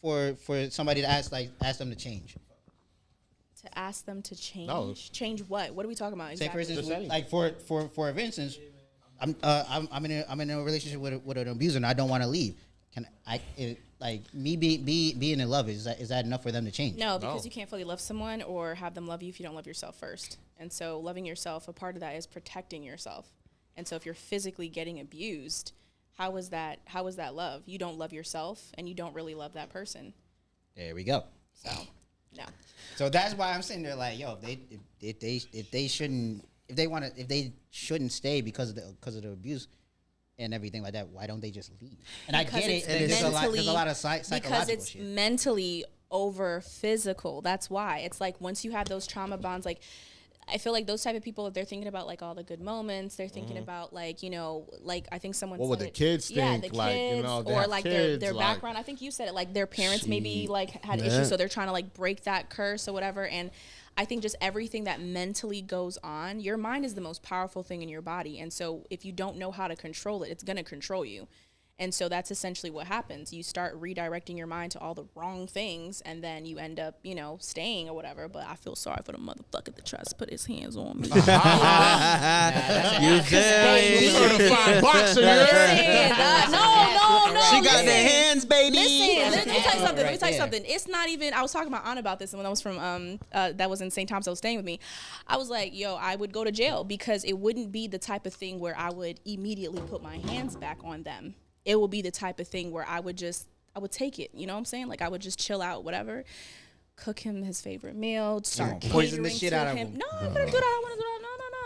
for somebody to ask them to change? To ask them to change? No. Change what? What are we talking about exactly? Say for instance, like for instance, I'm in a relationship with an abuser and I don't want to leave. Being in love, is that enough for them to change? No, because you can't fully love someone or have them love you if you don't love yourself first. And so loving yourself, a part of that is protecting yourself. And so if you're physically getting abused, how is that love? You don't love yourself and you don't really love that person. There we go. So, no. So that's why I'm sitting there like, yo, if they shouldn't stay because of the abuse and everything like that, why don't they just leave? And because I get it. There's a lot of psychological because it's shit. Mentally over physical. That's why. It's like once you have those trauma bonds, like I feel like those type of people, if they're thinking about like all the good moments, they're thinking about like, you know, like I think someone what would the kids think? Yeah, the like, kids, you know, or like kids, their like, background. I think you said it, like their parents maybe like had issues, so they're trying to like break that curse or whatever. And I think just everything that mentally goes on, your mind is the most powerful thing in your body. And so if you don't know how to control it, it's going to control you. And so that's essentially what happens. You start redirecting your mind to all the wrong things, and then you end up, you know, staying or whatever. But I feel sorry for the motherfucker that tries to put his hands on me. You certified boxer. No. She got the hands, baby. Listen, let me tell you something. It's not even. I was talking to my aunt about this when I was from that was in St. Thomas. I was staying with me. I was like, yo, I would go to jail because it wouldn't be the type of thing where I would immediately put my hands back on them. It will be the type of thing where I would take it. You know what I'm saying? Like I would just chill out, whatever. Cook him his favorite meal. Start poison the shit out of him. No, I'm gonna do that. I want to do that.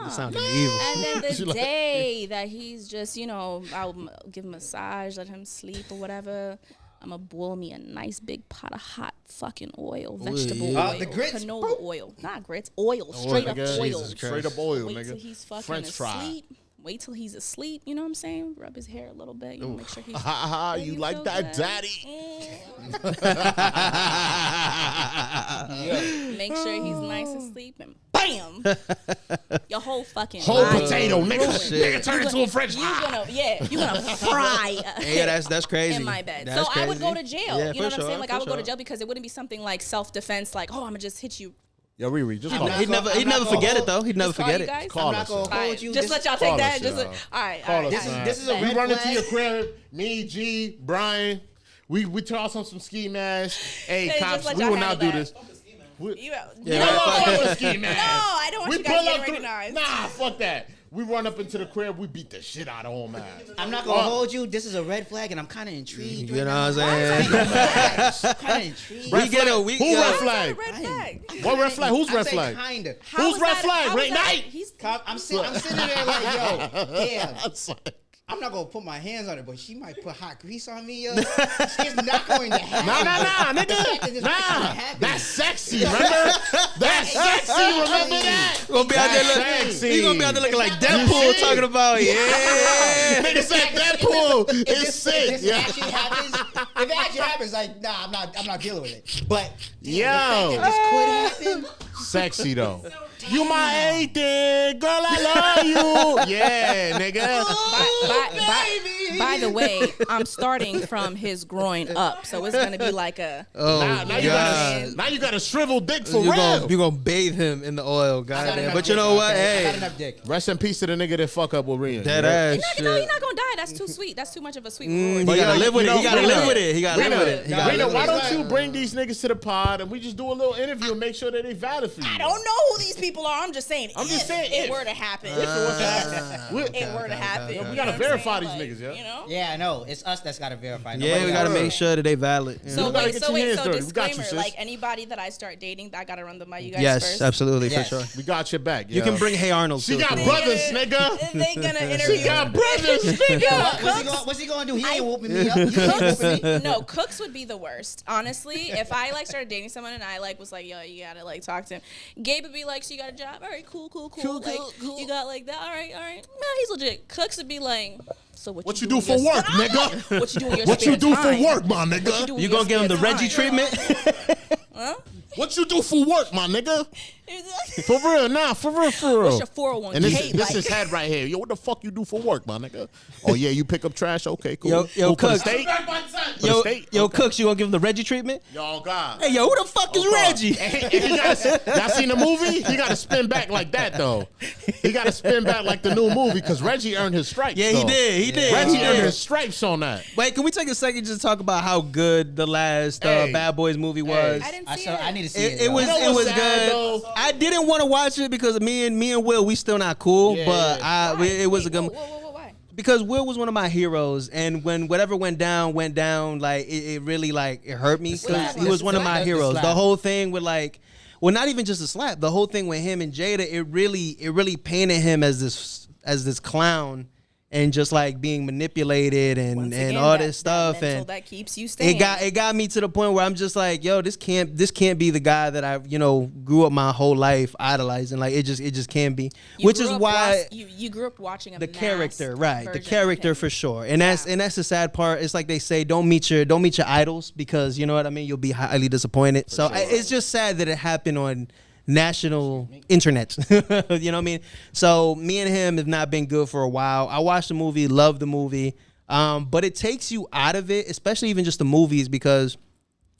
No. You sounded evil. And then the day that he's just, you know, I'll give him a massage, let him sleep or whatever. I'm gonna boil me a nice big pot of hot fucking oil, vegetable yeah. oil, The grits, canola oil, not grits, oil, straight up nigga. oil. Jesus Christ. Straight up oil, Wait nigga. till he's fucking French fry. asleep. Wait till he's asleep. You know what I'm saying? Rub his hair a little bit. You know, make sure he's. Ha ha! Yeah, You like feel that, good. daddy? Make sure he's nice asleep and bam, your whole fucking Whole body potato, is nigga. ruined. Nigga, turn into a French You fry. gonna fry. Yeah, that's crazy. In my bed. That's so I would go to crazy. jail. Yeah, you know what for I'm saying? sure, Like for I would go to sure. jail because it wouldn't be something like self-defense, like, oh, I'm gonna just hit you. Yo, Riri, just call not us. He'd never, I'm he'd not never gonna forget it hold- though. He'd never Just call forget you it. guys? Call I'm not us, gonna yo. All hold right, you. just let y'all take Call that. us, Just yo. all right. Call All right. us, man. This is a We red run into flag. your crib, me, G, Brian. We toss on some ski masks. Hey, Hey, just cops, let we y'all will not handle do that. this. We You Yeah, don't right. want fuck with ski mask. No, I don't want We you guys pull getting up through. recognized. Nah, fuck that. We run up into the crib. We beat the shit out of home man. I'm not gonna hold you. This is a red flag, and I'm kind of intrigued. You know what I'm saying? Kind of intrigued. We get a we. Who yo, red How's that a flag? red flag? What red flag? Who's red flag? Kinda. How Who's is red that- flag? how is Late that- night? He's I'm sitting there like, yo, damn. That's like- I'm not gonna put my hands on it, but she might put hot grease on me, yo. She's not going to happen. Nah, nigga. Nah, that's sexy. Remember? That's sexy. Remember that? Gonna be out there That's looking. sexy. He gonna be out there looking like You Deadpool see? talking about yeah. Nigga said Deadpool If is this sick. actually happens, if it actually happens, like, nah, I'm not dealing with it. But Yo. the fact that this could happen. Sexy though. You my everything, girl. I love you. Yeah, nigga. By the way, I'm starting from his groin up, so it's gonna be like a. Oh Now you God. got a shriveled dick for You real. gonna bathe him in the oil, I got goddamn. enough But you dick, know what? okay? I got Hey, enough dick. Rest in peace to the nigga that fuck up with Rian. that Yeah. ass No, shit. you're not gonna die. That's too sweet. That's too much of a sweet He reward. But gotta yo, live with you it. He know, gotta Rena, live with it. He gotta live with it. He gotta Rena, live why with it. don't you bring these nniggas to the pod and we just do a little interview and make sure that they valid for you? I don't know who these people are. I'm just saying. I'm just saying it if. were to happen. We- It were to happen. We You gotta know what I'm verify saying? these niggas, yeah? You know. Yeah, I know. It's us that's gotta verify. Yeah, Nobody we gotta else. make sure that they valid. you So know? You gotta wait, get so your hands dirty. We got you, disclaimer, sis. like anybody that I start dating, I gotta run them by you guys Yes, first. absolutely, Yes. for sure. We got your back. You can bring Hey Arnold. She too, got if you brothers, want. nigga. They gonna interview. She got brothers, nigga. What's he gonna do? He ain't whooping me up. He ain't whooping me. No, cooks would be the worst. Honestly, if I like started dating someone and I like was like, yo, you gotta like talk to him. Gabe would be like, so you got a job? All right, cool. Like, you got like that? All right. No, he's legit. Cooks would be like, so What you do for in your work, nigga? What you do in your What spare you do for time? work, my What nigga? do in You your gonna give him the spare Reggie time? treatment? Huh? What you do for work, my nigga? For real, nah, for real. What's your 401k And this like? is head right here. Yo, what the fuck you do for work, my nigga? Oh yeah, you pick up trash. Okay, cool. Yo, Cool for the Cook. state. For the state? Yo, Okay. Cooks, you gonna give him the Reggie treatment? Yo, God. Hey, yo, who the fuck is Oh, God. Reggie? And he y'all seen the movie? He got to spin back like that though. He got to spin back like the new movie because Reggie earned his stripes. Yeah, he though. did. He did. Reggie He earned did. his stripes on that. Wait, can we take a second just to talk about how good the last Hey. Bad Boys movie was? I didn't I see saw. it. I need to see it. It yo. was You know it was what's sad, good. though? I didn't want to watch it because me and Will, we still not cool. Yeah, but yeah. it was a Wait, good why? because Will was one of my heroes, and when whatever went down, like it really like it hurt me because slap. he was one of The my slap. heroes. The The slap. whole thing with like. Well, not even just a slap. The whole thing with him and Jada, it really painted him as this clown and just like being manipulated and Once again, all that- this stuff that mental and that keeps you staying. it got me to the point where I'm just like, yo, this can't be the guy that I grew up my whole life idolizing. Like it just can't be. You Which grew is up why you grew up watching the mass character, right? The version of character him. for sure, and that's Yeah. and that's the sad part. It's like they say, don't meet your idols because you know what I mean. You'll be highly disappointed. So it's just sad that it happened on national internet. You know what I mean? So me and him have not been good for a while. I watched the movie, loved the movie, but it takes you out of it, especially even just the movies, because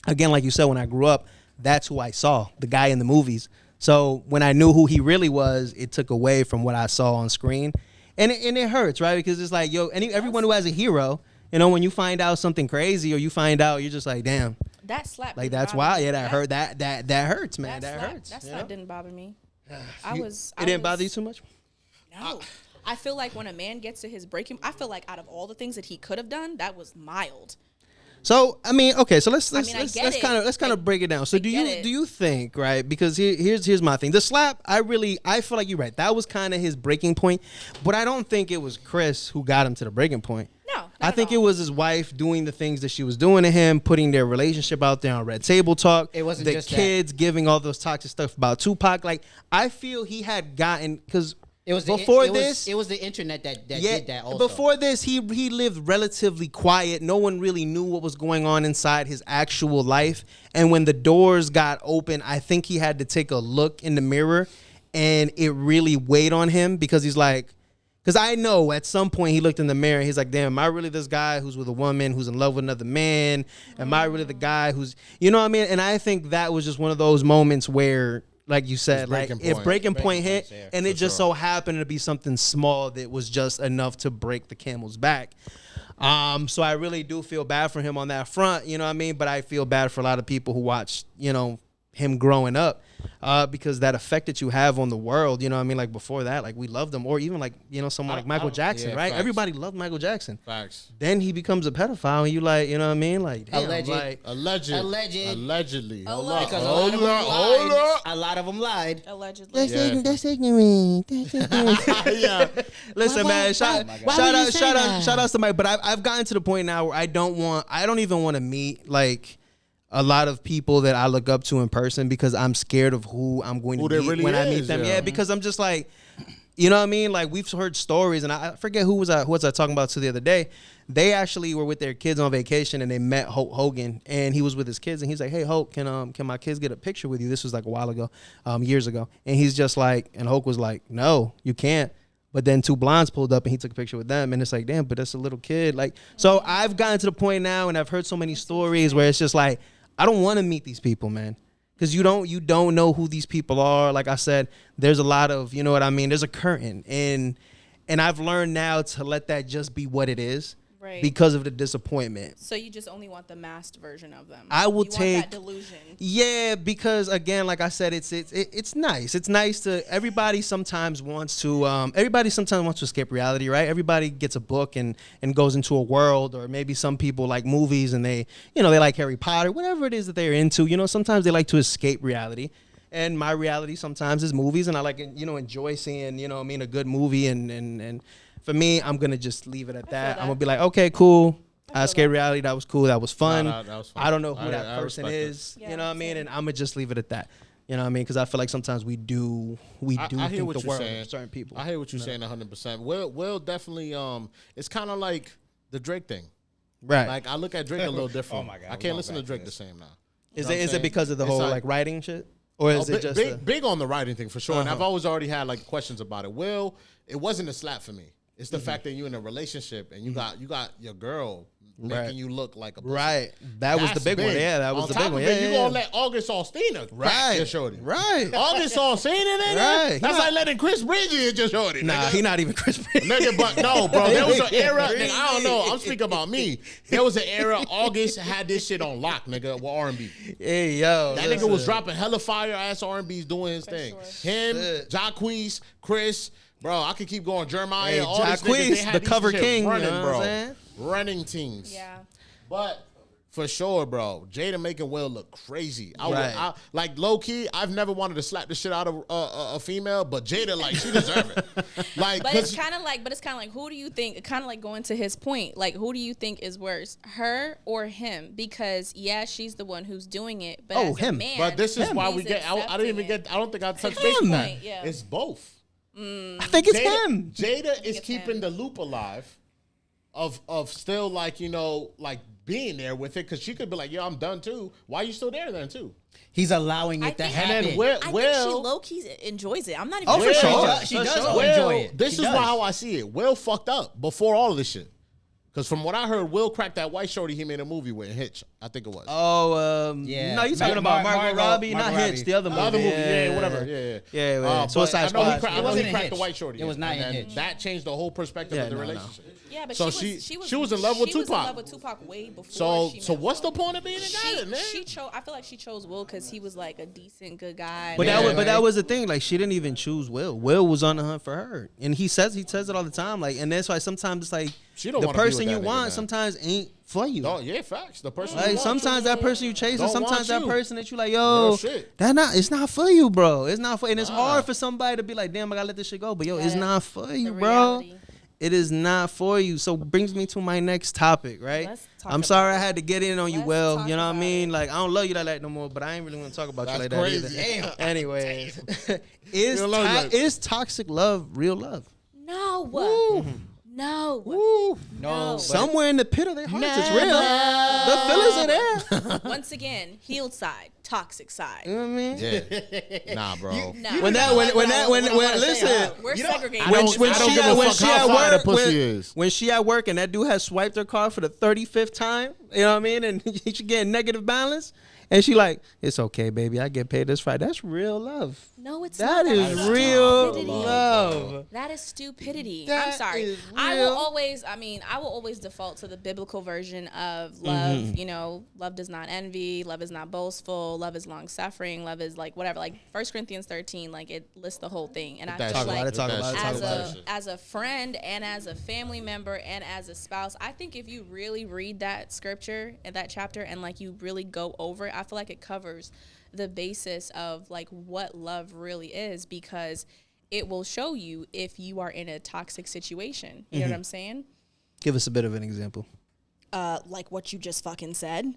again, like you said, when I grew up, that's who I saw, the guy in the movies. So when I knew who he really was, it took away from what I saw on screen, and it hurts, right? Because it's like, yo, everyone who has a hero, when you find out something crazy or you find out, you're just like, damn, That slap. like didn't that's bother wild. me. Yeah, that hurt. That hurts, man. That slap, hurts. That you slap know? didn't bother me. It I didn't bother you too much. No. I feel like when a man gets to his breaking, I feel like out of all the things that he could have done, that was mild. So I mean, okay, so let's I get it. kind of break it down. So do get it. you think, right? Because here's my thing. The slap, I feel like you're right. That was kind of his breaking point, but I don't think it was Chris who got him to the breaking point. No, I think it was his wife doing the things that she was doing to him, putting their relationship out there on Red Table Talk. It wasn't the just kids giving all those toxic stuff about Tupac. Like, I feel he had gotten, because It was before it this, it was the internet that did that also. before this, he lived relatively quiet. No one really knew what was going on inside his actual life. And when the doors got open, I think he had to take a look in the mirror, and it really weighed on him because he's like, because I know at some point he looked in the mirror and he's like, damn, am I really this guy who's with a woman who's in love with another man? Am I really the guy who's, you know what I mean? And I think that was just one of those moments where, like you said, like if breaking point hit and it just so happened to be something small that was just enough to break the camel's back. So I really do feel bad for him on that front, you know what I mean? But I feel bad for a lot of people who watched, you know, him growing up. Because that effect that you have on the world, you know what I mean? Like before that, like we loved him, or even like, you know, someone like Michael Jackson, right? Facts. Everybody loved Michael Jackson. Facts. Then he becomes a pedophile and you like, you know what I mean? Like, damn, allegedly. Hold up. A lot of them lied. Allegedly. That's ignorant. Yeah. Listen, man, shout out to Mike, but I've gotten to the point now where I don't even want to meet like a lot of people that I look up to in person because I'm scared of who I'm going to meet really when I meet them. Yeah, because I'm just like, you know what I mean? Like we've heard stories, and I forget who was I talking about to the other day. They actually were with their kids on vacation, and they met Hulk Hogan, and he was with his kids, and he's like, "Hey, Hulk, can my kids get a picture with you?" This was like a while ago, years ago, and he's just like, and Hulk was like, "No, you can't." But then two blondes pulled up and he took a picture with them, and it's like, damn, but that's a little kid. Like, so I've gotten to the point now, and I've heard so many stories where it's just like, I don't want to meet these people, man, because you don't know who these people are. Like I said, there's a lot of, you know what I mean. There's a curtain, and I've learned now to let that just be what it is, right? Because of the disappointment. So you just only want the masked version of them. I will you take want that delusion. Yeah, because again, like I said, it's nice. It's nice to everybody. Sometimes wants to escape reality, right? Everybody gets a book and goes into a world, or maybe some people like movies and they like Harry Potter, whatever it is that they're into. You know, sometimes they like to escape reality. And my reality sometimes is movies, and I like, enjoy seeing, a good movie. And for me, I'm going to just leave it at that. I'm going to be like, okay, cool. I escaped reality. That was cool. That was fun. That was fun. I don't know who that person is. Yeah, you know what I mean? And I'm going to just leave it at that. You know what I mean? Because I feel like sometimes we do think the world of certain people. I hear what you're saying 100%. Will definitely, it's kind of like the Drake thing. Right. Like, I look at Drake a little different. Oh, my God. I can't listen to Drake the same now. Is it because of the whole, like, writing shit? Or is it just big on the writing thing for sure? And I've already had like questions about it. Will, it wasn't a slap for me. It's the fact that you're in a relationship and you got your girl making you look like a pussy. Right. That's was the big one. Yeah, that was the big one. Yeah, you gonna let August Alsina crack your shorty. Right. August Alsina, nigga. Right. That's like letting Chris Bridges hit your shorty. Nah, he not even Chris Bridges. Nigga, but no, bro. There was an era, nigga, I don't know. I'm speaking about me. There was an era August had this shit on lock, nigga, with R&B. Hey, yo. That nigga was dropping hella fire ass R&B's doing his thing. Sure. Him, Jacquees, Chris. Bro, I could keep going. Jeremiah, all these niggas, they had the cover king, running, you know bro. What I'm saying? Running teams. Yeah. But for sure, bro, Jada making Will look crazy. Right. Like low key, I've never wanted to slap the shit out of a female, but Jada, like, she deserve it. Like, but it's kind of like, who do you think? Kind of like going to his point, like, who do you think is worse, her or him? Because she's the one who's doing it. But as him. A man, but this is why we get. I don't think I touched base on that. Yeah. It's both. I think it's him. Jada is keeping the loop alive of still, like, like being there with it, because she could be like, yo, I'm done too. Why are you still there then too? He's allowing it to happen. And then I think she low-key enjoys it. I'm not even. Oh, for sure. She does enjoy it. This is how I see it. Will fucked up before all of this shit. Because from what I heard, Will cracked that white shorty he made a movie with, Hitch, I think it was. Oh, yeah. No, you talking about Margot Robbie, not Hitch, the other movie. The other movie, whatever. Yeah. Suicide Squad. I know he cracked the white shorty. It was not in Hitch. That changed the whole perspective of the relationship. Yeah, but so she was in love with Tupac. She was in love with Tupac way before. So what's the point of being a guy, man? I feel like she chose Will because he was like a decent, good guy. But that was the thing. Like, she didn't even choose Will. Will was on the hunt for her, and he says it all the time. Like, and that's why sometimes it's like the person you want sometimes ain't for you. Oh yeah, facts. The person like you want sometimes that person you chase, and sometimes that person that you like, yo, shit. it's not for you, bro. It's not for, and it's hard for somebody to be like, damn, I gotta let this shit go. But yo, it's not for you, bro. It is not for you. So brings me to my next topic, right? Let's talk I'm sorry about I had to get in on you. Let's Well, talk you know what I about mean? it. Like, I don't love you like that no more, but I ain't really want to talk about you like That's crazy. that either. Damn. Anyways, Real love, like- is toxic love real love? No. No. Woo. No, but Somewhere in the pit of their hearts, it's Never. real. The feelings are there. Once again, healed side, toxic side. You know what I mean? Yeah. Nah, bro. No. Listen. We're segregated. I don't give a fuck how fire the pussy is. when she at work and that dude has swiped her card for the 35th time, you know what I mean? And she getting negative balance. And she like, it's okay, baby. I get paid this Friday. That's real love. No, it's That not. is That's real stupidity. love. That is stupidity. That I'm sorry. is I will real. always default to the biblical version of love. Mm-hmm. You know, love does not envy, love is not boastful, love is long suffering, love is like whatever. Like 1 Corinthians 13, like it lists the whole thing. And I That feel shit. like Talk about it. as a friend and as a family member and as a spouse, I think if you really read that scripture and that chapter and like you really go over it, I feel like it covers the basis of like what love really is, because it will show you if you are in a toxic situation. You know what I'm saying? Give us a bit of an example. Like what you just fucking said.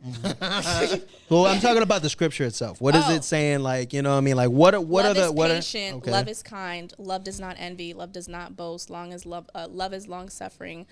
Well, I'm talking about the scripture itself. What is Oh. it saying? Like, you know what I mean? Like, what are Love the is what patient. are okay. Love is kind. Love does not envy. Love does not boast. Love is long suffering.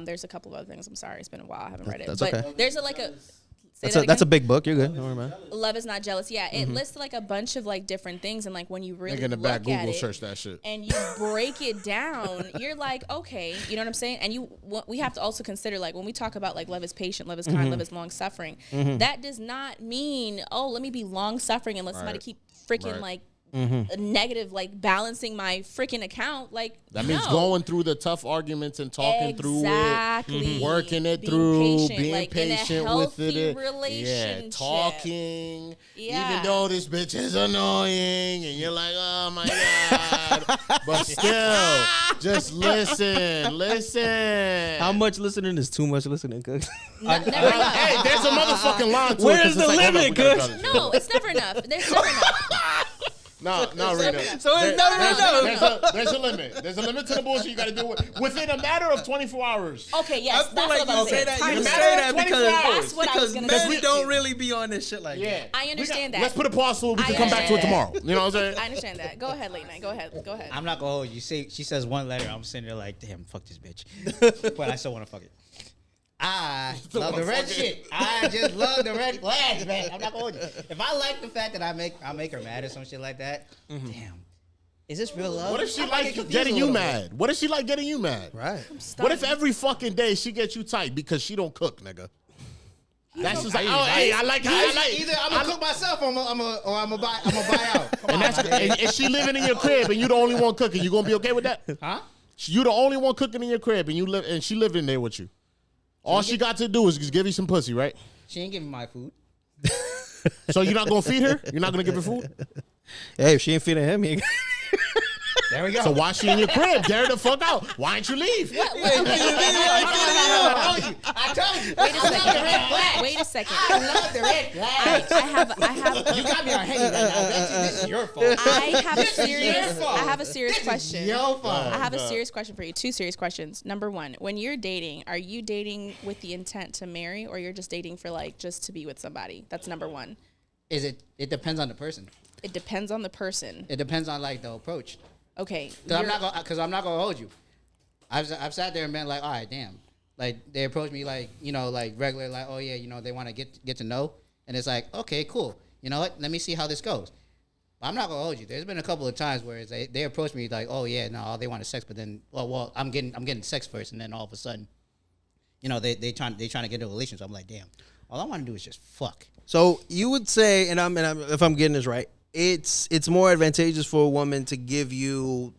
There's a couple of other things. I'm sorry, it's been a while. I haven't read it. That's But okay. there's a That's a big book. You're good. Don't worry about it. Love is not jealous. Yeah, it lists like a bunch of like different things, and like when you really Nigga in the look back, at Google it search that shit. and you break it down, you're like, okay, you know what I'm saying? And we have to also consider like when we talk about like love is patient, love is kind, love is long suffering. That does not mean let me be long suffering and let somebody keep freaking like a negative, like balancing my freaking account. Like That means no. going through the tough arguments and talking through it, working it Being through, patient, being like, in a patient with healthy it. relationship. Yeah, talking. Yeah. Even though this bitch is annoying and you're like, oh my God. But still, just listen. How much listening is too much listening, cuz? Never enough. Hey, there's a motherfucking line to it. Where's 'cause it's the like, hold limit, up, we gotta cuz? cut this. No, it's never enough. There's never enough. No, Rita. So it's no. There's a limit. There's a limit to the bullshit you got to do within a matter of 24 hours. Okay, yes, that's what I'm about to say. You Time say limit. that 24 because hours. That's what I was because gonna men say. don't really be on this shit like Yeah. that. I understand that. Let's put a pause so we I can come back to it understand. tomorrow. You know what I'm saying? I understand that. Go ahead, late night. Go ahead. I'm not gonna hold you. She says one letter. I'm sitting there like, damn, fuck this bitch. But I still want to fuck it. I love the red shit. I just love the red flags, man. I'm not gonna hold you. If I like the fact that I make her mad or some shit like that, damn. Is this real love? What if she I might get like confused getting a you little bit. mad? What if she like getting you mad? Right. What if every fucking day she gets you tight because she don't cook, nigga? That's just like, oh, hey, I like. Either I'm gonna cook myself or I'm gonna buy out. Come And on, that's my nigga. and she living in your crib and you the only one cooking. You gonna be okay with that? Huh? You the only one cooking in your crib and she living there with you. All she got to do is just give you some pussy, right? She ain't giving me my food. So you're not gonna feed her? You're not gonna give her food? Hey, if she ain't feeding him, he ain't There we go. So why she in your crib? Dare the fuck out. Why ain't you leave? I told you. Wait a I love the red second. flags. Wait a second. I love the red flags. I have You got me on Henny right now. This is your fault. I have a This is your serious fault. I have a serious This is question. your fault. I have a serious question for you. Two serious questions. Number one, when you're dating, are you dating with the intent to marry, or you're just dating for like just to be with somebody? That's number one. It depends on the person. It depends on the person. It depends on like the approach. Okay. Because I'm not gonna hold you. I've sat there and been like, all right, damn. Like they approach me like, you know, like regular, like, oh yeah, you know, they want to get to know, and it's like, okay, cool. You know what? Let me see how this goes. But I'm not gonna hold you. There's been a couple of times where they approach me like, oh yeah, no, they want sex, but then, well, I'm getting sex first, and then all of a sudden, you know, they trying to get into a relationship. I'm like, damn. All I want to do is just fuck. So you would say, and I'm if I'm getting this right, it's more advantageous for a woman to give you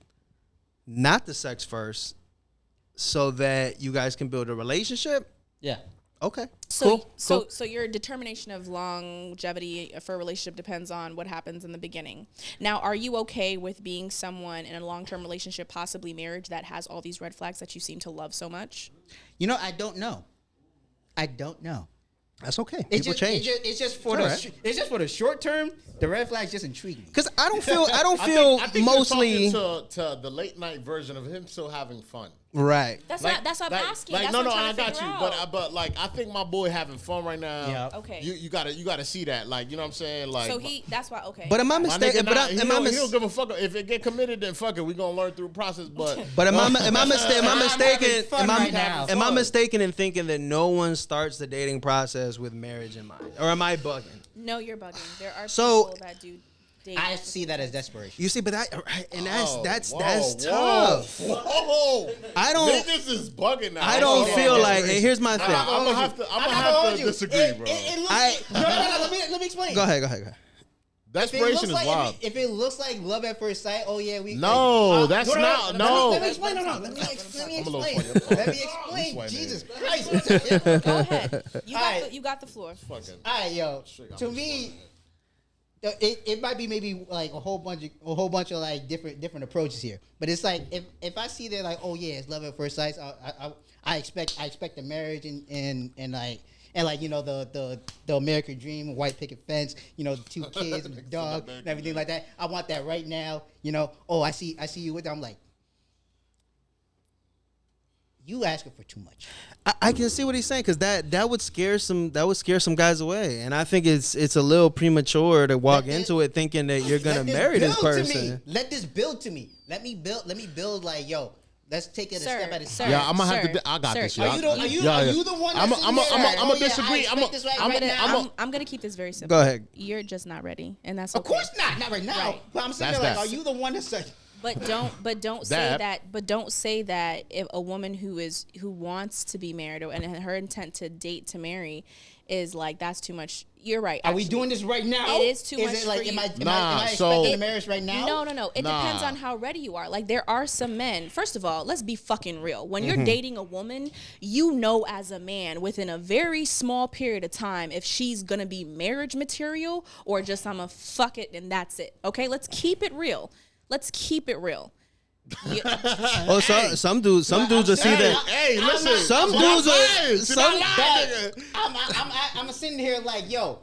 not the sex first, so that you guys can build a relationship. Yeah. Okay. So Cool. so your determination of longevity for a relationship depends on what happens in the beginning. Now, are you okay with being someone in a long-term relationship, possibly marriage, that has all these red flags that you seem to love so much? You know, I don't know. That's okay. It's People change. It's just for It's for the short term. The red flags just intrigue me. Because I don't feel I think mostly. you're talking to the late night version of him still having fun. Right. That's what I'm asking. Like, That's no, what I'm I trying to got you. figure out. But like, I think my boy having fun right now. Yeah. Okay. You gotta see that. Like, you know what I'm saying? Like, So that's why. Okay. But am I my mistaken? nigga, But nah, he don't give a fuck. If it get committed, then fuck it. We gonna learn through the process. But am I mistaken? having fun right now. Am I mistaken in thinking that no one starts the dating process with marriage in mind, or am I bugging? No, you're bugging. There are So- people that do date. I see that as desperation. You see, but that's whoa, tough. Whoa. I don't. Niggas is bugging now. I don't Hold feel on. like. And here's my thing. I'm gonna have to disagree, bro. It looks, I- no. Let me explain. Go ahead. Desperation is wild. If it looks like love at first sight, oh yeah, we. No, that's no, not. no, No. Let me explain. No. Let me explain. Let me explain. This way, Jesus man. Christ. Go ahead. Alright. You got the floor. Fucking. All right, yo. To me, it might be maybe like a whole bunch of like different approaches here. But it's like if I see that like, oh yeah, it's love at first sight. I expect a marriage and like you know the American dream, white picket fence, you know, the 2 kids and the dog and everything like that. I want that right now. You know, oh I see you with them. I'm like, you asking for too much. I can see what he's saying because that would scare some guys away, and I think it's a little premature to walk into it thinking that you're gonna marry this person. Let this build to me. Let me build like, yo, let's take it a step at a time. Yeah, I'm gonna have to. I got this. Are you the one that's I'm gonna disagree. I'm gonna keep this very simple. Go ahead. You're just not ready, and that's Of okay. course not right now. Right. But I'm sitting there like, are you the one that's like? But don't say That- that. But don't say that if a woman who wants to be married and her intent to date to marry is like that's too much. You're right. Are we actually. doing this right now? It is too much Is it like for am you. I Nah, expecting a marriage right now? No. It depends on how ready you are. Like there are some men. First of all, let's be fucking real. When you're dating a woman, you know as a man within a very small period of time if she's gonna be marriage material or just I'm a fuck it and that's it. Okay, let's keep it real. Oh, some dudes will see that. Hey, listen. Some dudes are. I'm sitting here like, yo,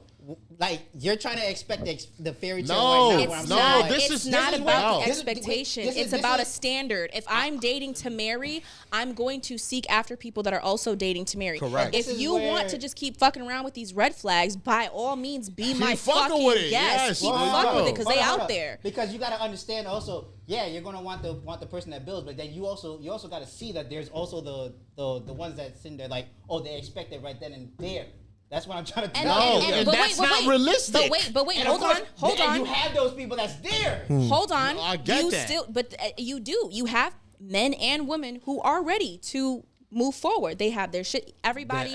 like you're trying to expect the fairy tale No, right now. It's where I'm no, saying, this it's is- not this is about what- the this is- expectation. this is- It's this about a is- standard. If I'm dating to marry, I'm going to seek after people that are also dating to marry. Correct. If This is you where- want to just keep fucking around with these red flags, by all means, be my fucking fucking with it. guest. Yes, Keep there you fucking go. with it because they Hold out on. there. Because you got to understand also, yeah, you're gonna want the person that builds, but then you also got to see that there's also the ones that sitting there like, oh, they expect it right then and there. That's what I'm trying to tell No, you. and but that's wait, not realistic. But wait, And of hold course, on. You have those people that's there. Hold on. I get you that. Still, but you do. You have men and women who are ready to move forward. They have their shit. Everybody,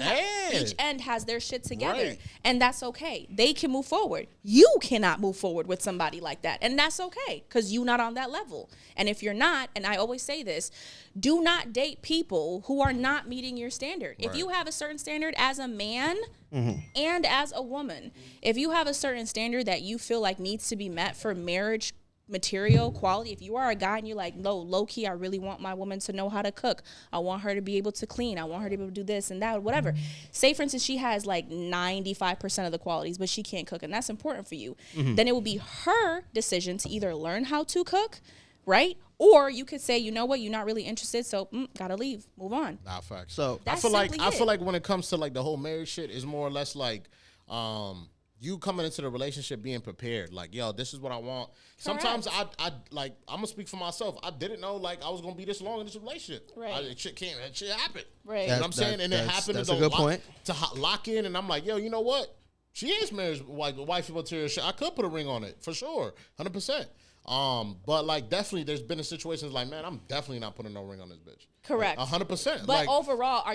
each end has their shit together, Right. and that's okay. They can move forward. You cannot move forward with somebody like that, and that's okay because you're not on that level. And if you're not, and I always say this, do not date people who are not meeting your standard. If you have a certain standard as a man and as a woman, if you have a certain standard that you feel like needs to be met for marriage material quality, if you are a guy and you're like, no, low key, I really want my woman to know how to cook, I want her to be able to clean, I want her to be able to do this and that, whatever. Say for instance she has like 95% of the qualities but she can't cook, and that's important for you, then it will be her decision to either learn how to cook, right? Or you could say, you know what, you're not really interested, so gotta leave, move on. Nah, facts. So I That's feel like simply I feel it. like when it comes to like the whole marriage shit, is more or less like you coming into the relationship being prepared. Like, yo, this is what I want. Sometimes I like, I'm gonna speak for myself. I didn't know like I was gonna be this long in this relationship. Right. Shit happened. Right. You know what I'm saying? And it happened that's to a good lock, point. to lock in, and I'm like, yo, you know what? She is marriage wifey material shit. I could put a ring on it for sure, 100%. But like definitely, there's been situations like, man, I'm definitely not putting no ring on this bitch. Correct. 100%. But Like, overall,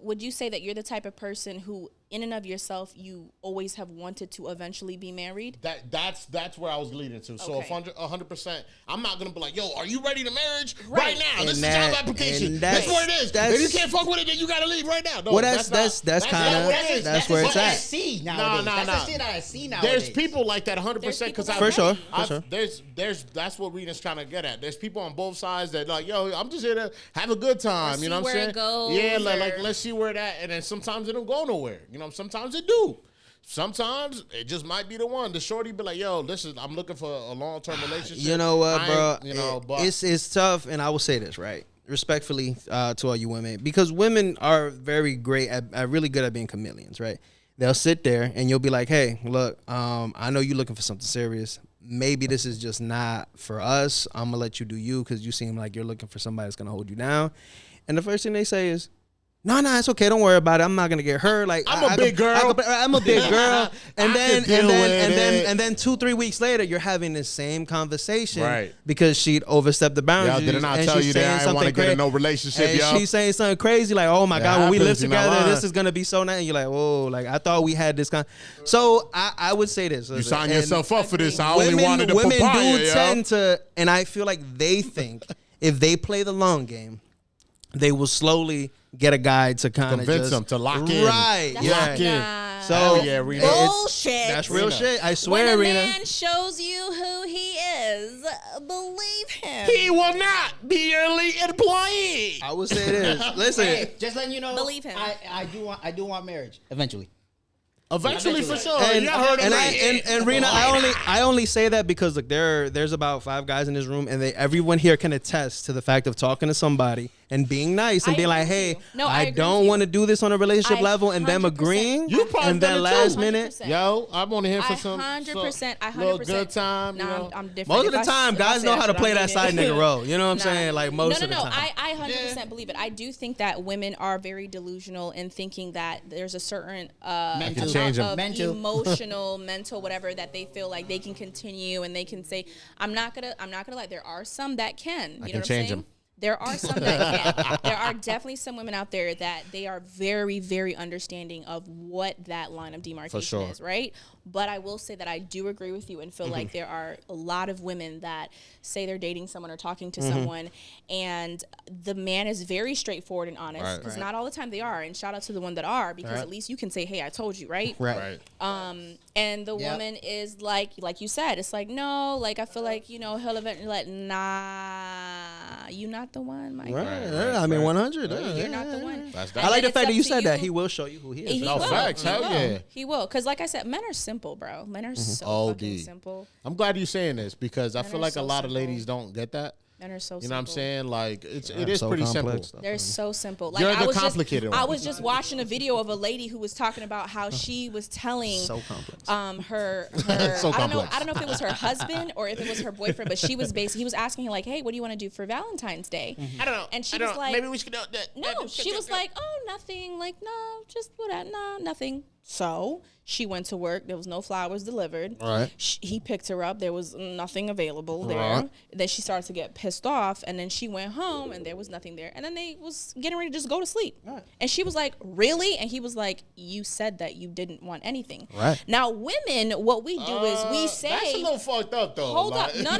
would you say that you're the type of person who, in and of yourself, you always have wanted to eventually be married? That's where I was leading to. So Okay. 100%, I'm not gonna be like, yo, are you ready to marriage Right. right now? And This is that- the job application. and That's what it is. that's- If you can't fuck with it, then you gotta leave right now. No, Well, that's not- kinda- not what it is. that's where it's what I at. see nowadays. Nah. That's the shit that I see nowadays. There's people like that 100% because There's For people sure, that for sure. There's that's what Rena's trying to get at. There's people on both sides that like, yo, I'm just here to have a good time. Or You know see what I'm where saying? it goes, Yeah, like or- let's see where that. And then sometimes it don't go nowhere. You know, sometimes it do. Sometimes it just might be the one. The shorty be like, yo, I'm looking for a long-term relationship. You know what, I bro? ain't- You know, but it's tough, and I will say this, right? respectfully to all you women, because women are very great at really good at being chameleons, right? They'll sit there and you'll be like, hey, look, I know you're looking for something serious. Maybe this is just not for us. I'm going to let you do you because you seem like you're looking for somebody that's going to hold you down. And the first thing they say is, no, it's okay. Don't worry about it. I'm not gonna get hurt. Like I'm a big girl. I'm a big girl. And then deal with and then 2-3 weeks later, you're having the same conversation, right? Because she'd overstepped the boundaries. Yo, didn't I and tell she's you that saying I didn't want to something get in no relationship, and yo? she's saying something crazy like, "Oh my That God, when we live happens, you're not together, lying. this is gonna be so nice." And you're like, "Whoa!" Like I thought we had this kind. So I would say this: You sign yourself up for this. I only women, wanted the women papaya, do yo. tend to, and I feel like they think if they play the long game, they will slowly get a guy to kind of Convince them to lock in. Right. That's Yeah. Lock in. Nah. So Hell yeah, Rena. Bullshit. That's real Rena. shit. I swear, When a Rena. man shows you who he is, believe him. He will not be your lead employee. I would say this. Listen. Hey, just letting you know, Believe him. I do want marriage eventually. Eventually, for sure. And, you heard and, him. and Rena, I only say that because look, there's about 5 guys in this room, and everyone here can attest to the fact of talking to somebody and being nice and I being like, agree hey, with you. No, I I agree don't with want to do this on a relationship I level, and them 100%. agreeing, You probably and done then it last too. minute. 100%. Yo, I'm only here for some 100%. I 100%. little good time. You No, know? I'm different. Most of If the I time, if I guys say know that how to shit, play I that mean side it. nigga role. You know what I'm Nah. saying? Like most no, of the time. I 100% believe it. I do think that women are very delusional in thinking that there's a certain Mental. change 'em. of Mental. emotional, mental, whatever that they feel like they can continue and they can say, I'm not gonna lie. There are some that can. You know can what I'm change saying? 'em. There are some that can. There are definitely some women out there that they are very, very understanding of what that line of demarcation sure. is, right? But I will say that I do agree with you and feel like there are a lot of women that say they're dating someone or talking to someone, and the man is very straightforward and honest. Because not all the time they are. And shout out to the one that are, because at least you can say, "Hey, I told you," right? Right. And the Yep. woman is like you said, it's like, no, like I feel like, he'll eventually like, nah, you not the one, my Right. girl. Yeah, I mean, 100. You're not the one. That's And I like then the it's fact that up you to said that. He will show you who he is. He No, will. facts. He Hell will. yeah. He will. Because like I said, men are simple, bro. Men are so OD. fucking simple. I'm glad you're saying this because I Men feel are like so a lot of simple. ladies don't get that. Men are so simple. You know what I'm saying? Like it Yeah, is so pretty complex. simple. They're so simple. Like You're I the was complicated I one. was just watching a video of a lady who was talking about how she was telling So complex. her So I don't know complex. if it was her husband or if it was her boyfriend, but he was asking her like, "Hey, what do you want to do for Valentine's Day?" I don't know. And she was like, maybe we should do that. No, she was like, "Oh, nothing. Like, no, just whatever. No, nothing." So she went to work. There was no flowers delivered. Right. He picked her up. There was nothing available there. Right. Then she started to get pissed off, and then she went home, and there was nothing there. And then they was getting ready to just go to sleep. Right. And she was like, "Really?" And he was like, "You said that you didn't want anything." Right. Now, women, what we do is we say, That's a little fucked up though. Hold like- up. No.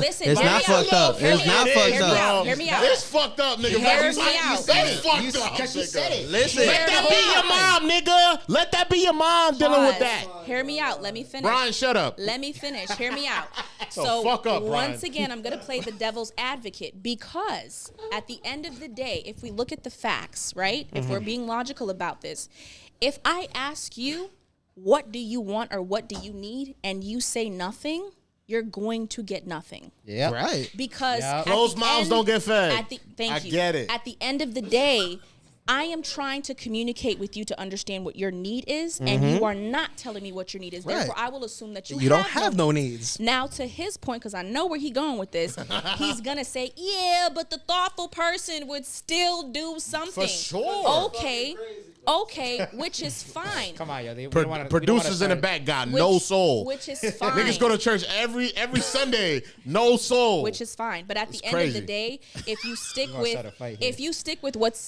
Listen, It's hear not me fucked out. up. Hear It's me not out. fucked Hear me up. out. Hear me out. It's fucked up, nigga. Hear me That's out. fucked up. Because she said it. Listen. Let that be your mom, nigga. Let that be your mom dealing with Pause. that. Hear me out. Let me finish. Brian, shut up. Let me finish. Hear me out. So So fuck up, Brian. once again, I'm gonna play the devil's advocate because at the end of the day, if we look at the facts, right? If we're being logical about this, if I ask you, what do you want or what do you need, and you say nothing, you're going to get nothing. Yeah. Right. Because Yeah. at Closed the mouths end- don't get fed. Thank I you. get it. At the end of the day, I am trying to communicate with you to understand what your need is, and you are not telling me what your need is. Right. Therefore, I will assume that You don't have no needs. Now, to his point, because I know where he's going with this, he's gonna say, "Yeah, but the thoughtful person would still do something." For sure. Okay, which is fine. Come on, yo. We Pro- don't wanna- we don't producers in wanna the start- back got no soul. Which is fine. Niggas go to church every Sunday, no soul. Which is fine, but at the It's end of crazy. the day, if you stick gonna start a fight here. with what's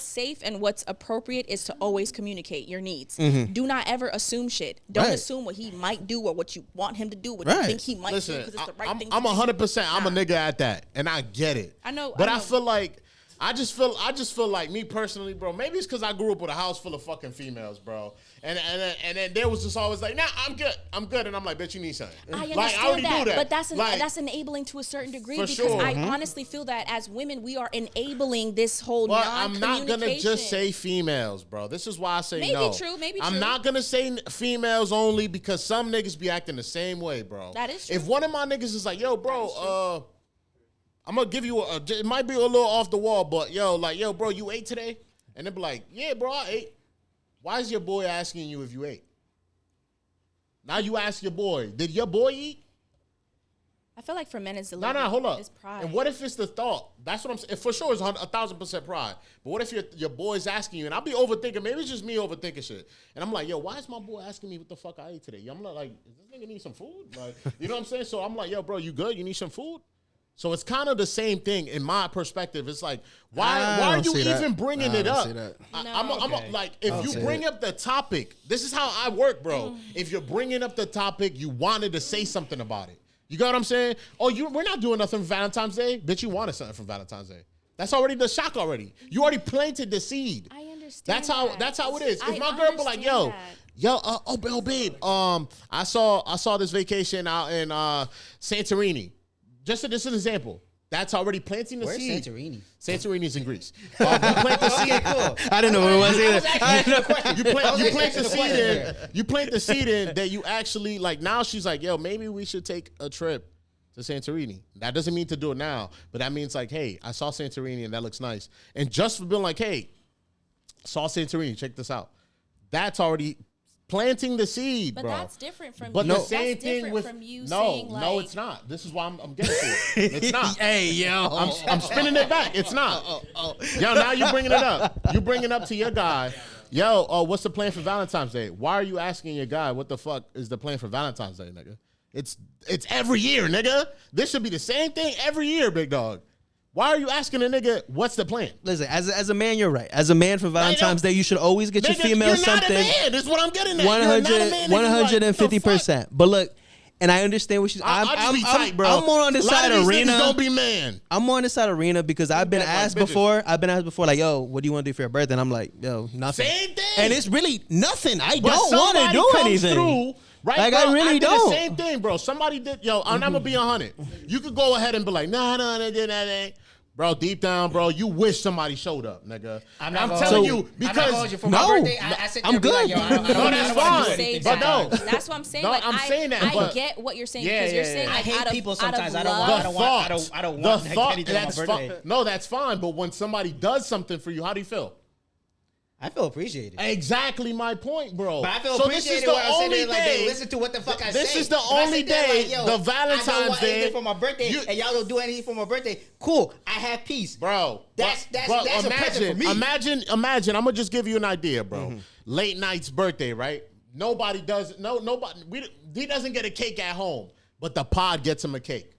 safe and what's appropriate is to always communicate your needs. Do not ever assume shit. Don't Right. assume what he might do or what you want him to do, what you Right. think he might do Listen, because it's the right I'm thing. 100%. I'm a nigga at that, and I get it. I know- but I I know. feel like I just feel like me personally, bro. Maybe it's because I grew up with a house full of fucking females, bro. And then there was just always like, nah, I'm good, and I'm like, bitch, you need something. I Like, understand already that, do that, but that's Like, that's enabling to a certain degree For because sure. I honestly feel that as women we are enabling this whole But I'm not gonna non-communication. just say females, bro. This is why I say Maybe no. true, maybe I'm true. not gonna say females only because some niggas be acting the same way, bro. That is true. If one of my niggas is like, yo, bro, I'm gonna give you it might be a little off the wall, but yo, bro, you ate today? And they'll be like, yeah, bro, I ate. Why is your boy asking you if you ate? Now you ask your boy, did your boy eat? I feel like for men it's a No, little hold up. It's pride. And what if it's the thought? That's what I'm saying. For sure, it's 1,000% pride. But what if your boy's asking you, and I'll be overthinking. Maybe it's just me overthinking shit. And I'm like, yo, why is my boy asking me what the fuck I ate today? I'm like, does this nigga need some food? Like, you know what I'm saying? So I'm like, yo, bro, you good? You need some food? So it's kind of the same thing in my perspective. It's like, why are you even bringing it up? I'm like, if you bring up the topic, this is how I work, bro. If you're bringing up the topic, you wanted to say something about it. You got what I'm saying? Oh, we're not doing nothing for Valentine's Day. Bitch, you wanted something for Valentine's Day. That's already the shock already. You already planted the seed. I understand. That's how it is. If my girl be like, yo, babe, I saw this vacation out in Santorini. This is an example. That's already planting the seed. Where's Santorini? Santorini's in Greece. You plant the seed. Cool. I didn't know what it was either. You plant the seed in. You plant the seed in that you actually like. Now she's like, yo, maybe we should take a trip to Santorini. That doesn't mean to do it now, but that means like, hey, I saw Santorini and that looks nice. And just for being like, hey, saw Santorini, check this out. That's already planting the seed, but bro. that's different from but you. the same That's thing different with from you no, saying like, no, it's not. This is why I'm getting to it. It's not. Hey, yo. I'm spinning it back. It's not. Yo, now you bringing it up. You bring it up to your guy. Yo, what's the plan for Valentine's Day? Why are you asking your guy what the fuck is the plan for Valentine's Day, nigga? It's every year, nigga. This should be the same thing every year, big dog. Why are you asking a nigga what's the plan? Listen, as a man, you're right. As a man for Valentine's Day, you should always get your female something. You're not a man. This is what I'm getting at. 150%. But look, and I understand what she's. I'm tight, bro. I'm more on this side arena. Don't be man. I'm more on this side arena because I've been asked before. Like, yo, what do you want to do for your birthday? And I'm like, yo, nothing. Same thing. And it's really nothing. I don't want to do anything. Right, like, bro, I really don't. The same thing, bro. Somebody did. Yo, I'm gonna be 100. You could go ahead and be like, no, they did that. Bro, deep down, bro, you wish somebody showed up, nigga. I'm telling you because for my birthday, I'm good. No, that's fine. But no, that's what I'm saying. No, like, I'm saying that. I get what you're saying because you're saying like, I hate people sometimes. I don't want anything on my birthday. No, that's fine. But when somebody does something for you, how do you feel? I feel appreciated. Exactly my point, bro. But I feel appreciated when I'm sitting there like, they listen to what the fuck I say. This is the only day, like, the Valentine's Day. I don't want anything for my birthday, and y'all don't do anything for my birthday. Cool, I have peace. Bro, that's a present for me. Imagine, I'm going to just give you an idea, bro. Late night's birthday, right? Nobody he doesn't get a cake at home, but the pod gets him a cake.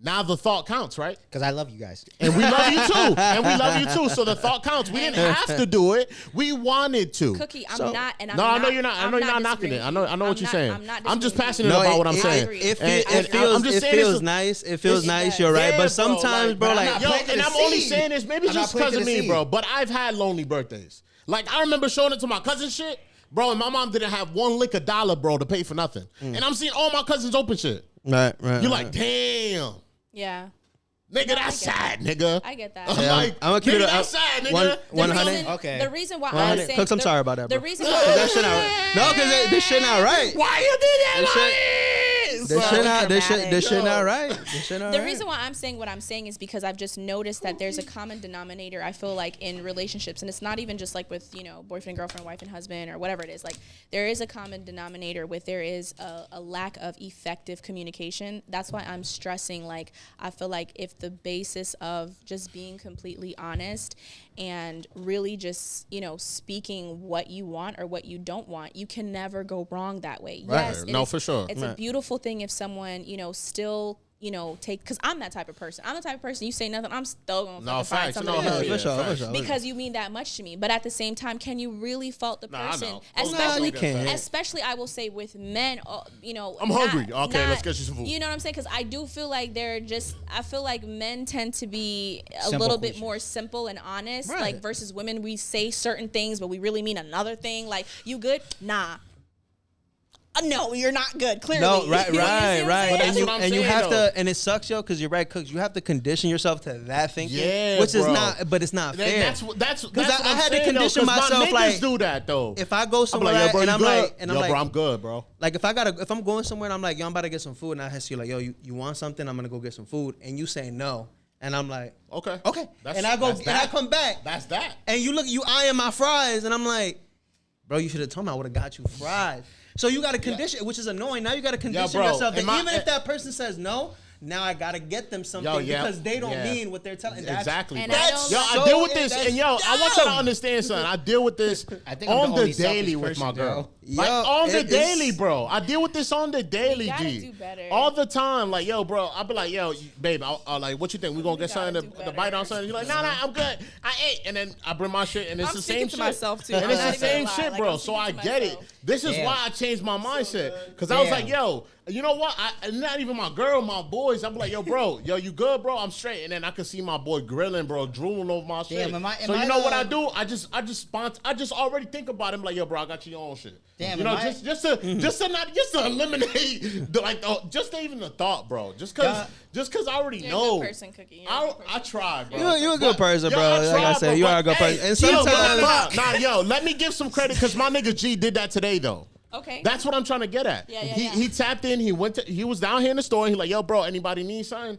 Now the thought counts, right? Because I love you guys. And we love you too. So the thought counts. We didn't have to do it. We wanted to. Cookie, I'm not. And I'm no, not, I know you're not. I know you're not knocking it. I know what you're saying. I'm just passionate about what I'm saying. It feels nice. It feels nice. You're right. But sometimes, bro, like, yo, and I'm only saying this maybe just because of me, bro. But I've had lonely birthdays. Like, I remember showing it to my cousin shit. Bro, and my mom didn't have one lick of dollar, bro, to pay for nothing. And I'm seeing all my cousins open shit. Right. You're like, damn. Yeah. Nigga, that's sad, nigga. I get that. I'm like, I'm gonna keep it that's sad, nigga. 100. Okay. The reason why I'm saying, Cooks, I'm sorry about that, bro. The reason why that shit not no, because this shit not right. Why you did that? This shit not right. The reason why I'm saying what I'm saying is because I've just noticed that there's a common denominator. I feel like in relationships, and it's not even just like with boyfriend, girlfriend, wife, and husband, or whatever it is. Like there is a common denominator with there is a lack of effective communication. That's why I'm stressing. Like I feel like if the basis of just being completely honest and really just speaking what you want or what you don't want, you can never go wrong that way. Right. Yes, for sure. It's a beautiful thing if someone still take, because I'm that type of person. I'm the type of person, you say nothing, I'm still gonna find something to tell you. For sure. Because you mean that much to me. But at the same time, can you really fault the person? Especially I will say with men, I'm hungry. Okay, let's get you some food. You know what I'm saying? Because I do feel like I feel like men tend to be a little bit more simple and honest, right. like versus women. We say certain things, but we really mean another thing. Like, you good? Nah. No, you're not good. Clearly, no, right. And you have to, and it sucks, yo, because you're right, Cooks. You have to condition yourself to that thinking, which is not, but it's not fair. That's because I had to condition myself. Like, do that though. If I go somewhere, I'm like, bro, I'm good, bro. Like if I'm going somewhere and I'm like, yo, I'm about to get some food, and I ask you like, yo, you want something? I'm gonna go get some food, and you say no. And I'm like, Okay. And I go, and I come back. That's that. And you eyeing my fries, and I'm like, bro, you should have told me I would have got you fries. So you got to condition, which is annoying. Now you got to condition yourself that even if that person says no, now I got to get them something because they don't mean what they're telling. Exactly. I deal with this, and I want y'all to understand something. I deal with this on the daily with my girl. Like on the daily, bro. I deal with this on the daily, G. Do better. All the time. Like, yo, bro, I'll be like, yo, babe, I'll like, what you think? We gonna get something to bite on something? You're like, nah, I'm good. I ate. And then I bring my shit, and it's the same shit. Myself too. And it's the same shit, bro. So I get it. This is why I changed my mindset. Because I was like, yo, you know what? Not even my girl, my boys. I'm like, yo, bro, you good, bro? I'm straight. And then I could see my boy grilling, bro, drooling over my shit. So you know what I do? I just already think about him. Like, yo, bro, I got your own shit. Damn, you know, just to eliminate just even the thought, bro. Just cause I already know. You're a good person, Cookie. I tried, bro. You're a good person, bro. I tried, like I said, you are a good person. And sometimes, let me give some credit because my nigga G did that today, though. Okay. That's what I'm trying to get at. He tapped in. He was down here in the store. And he like, yo, bro, anybody need something?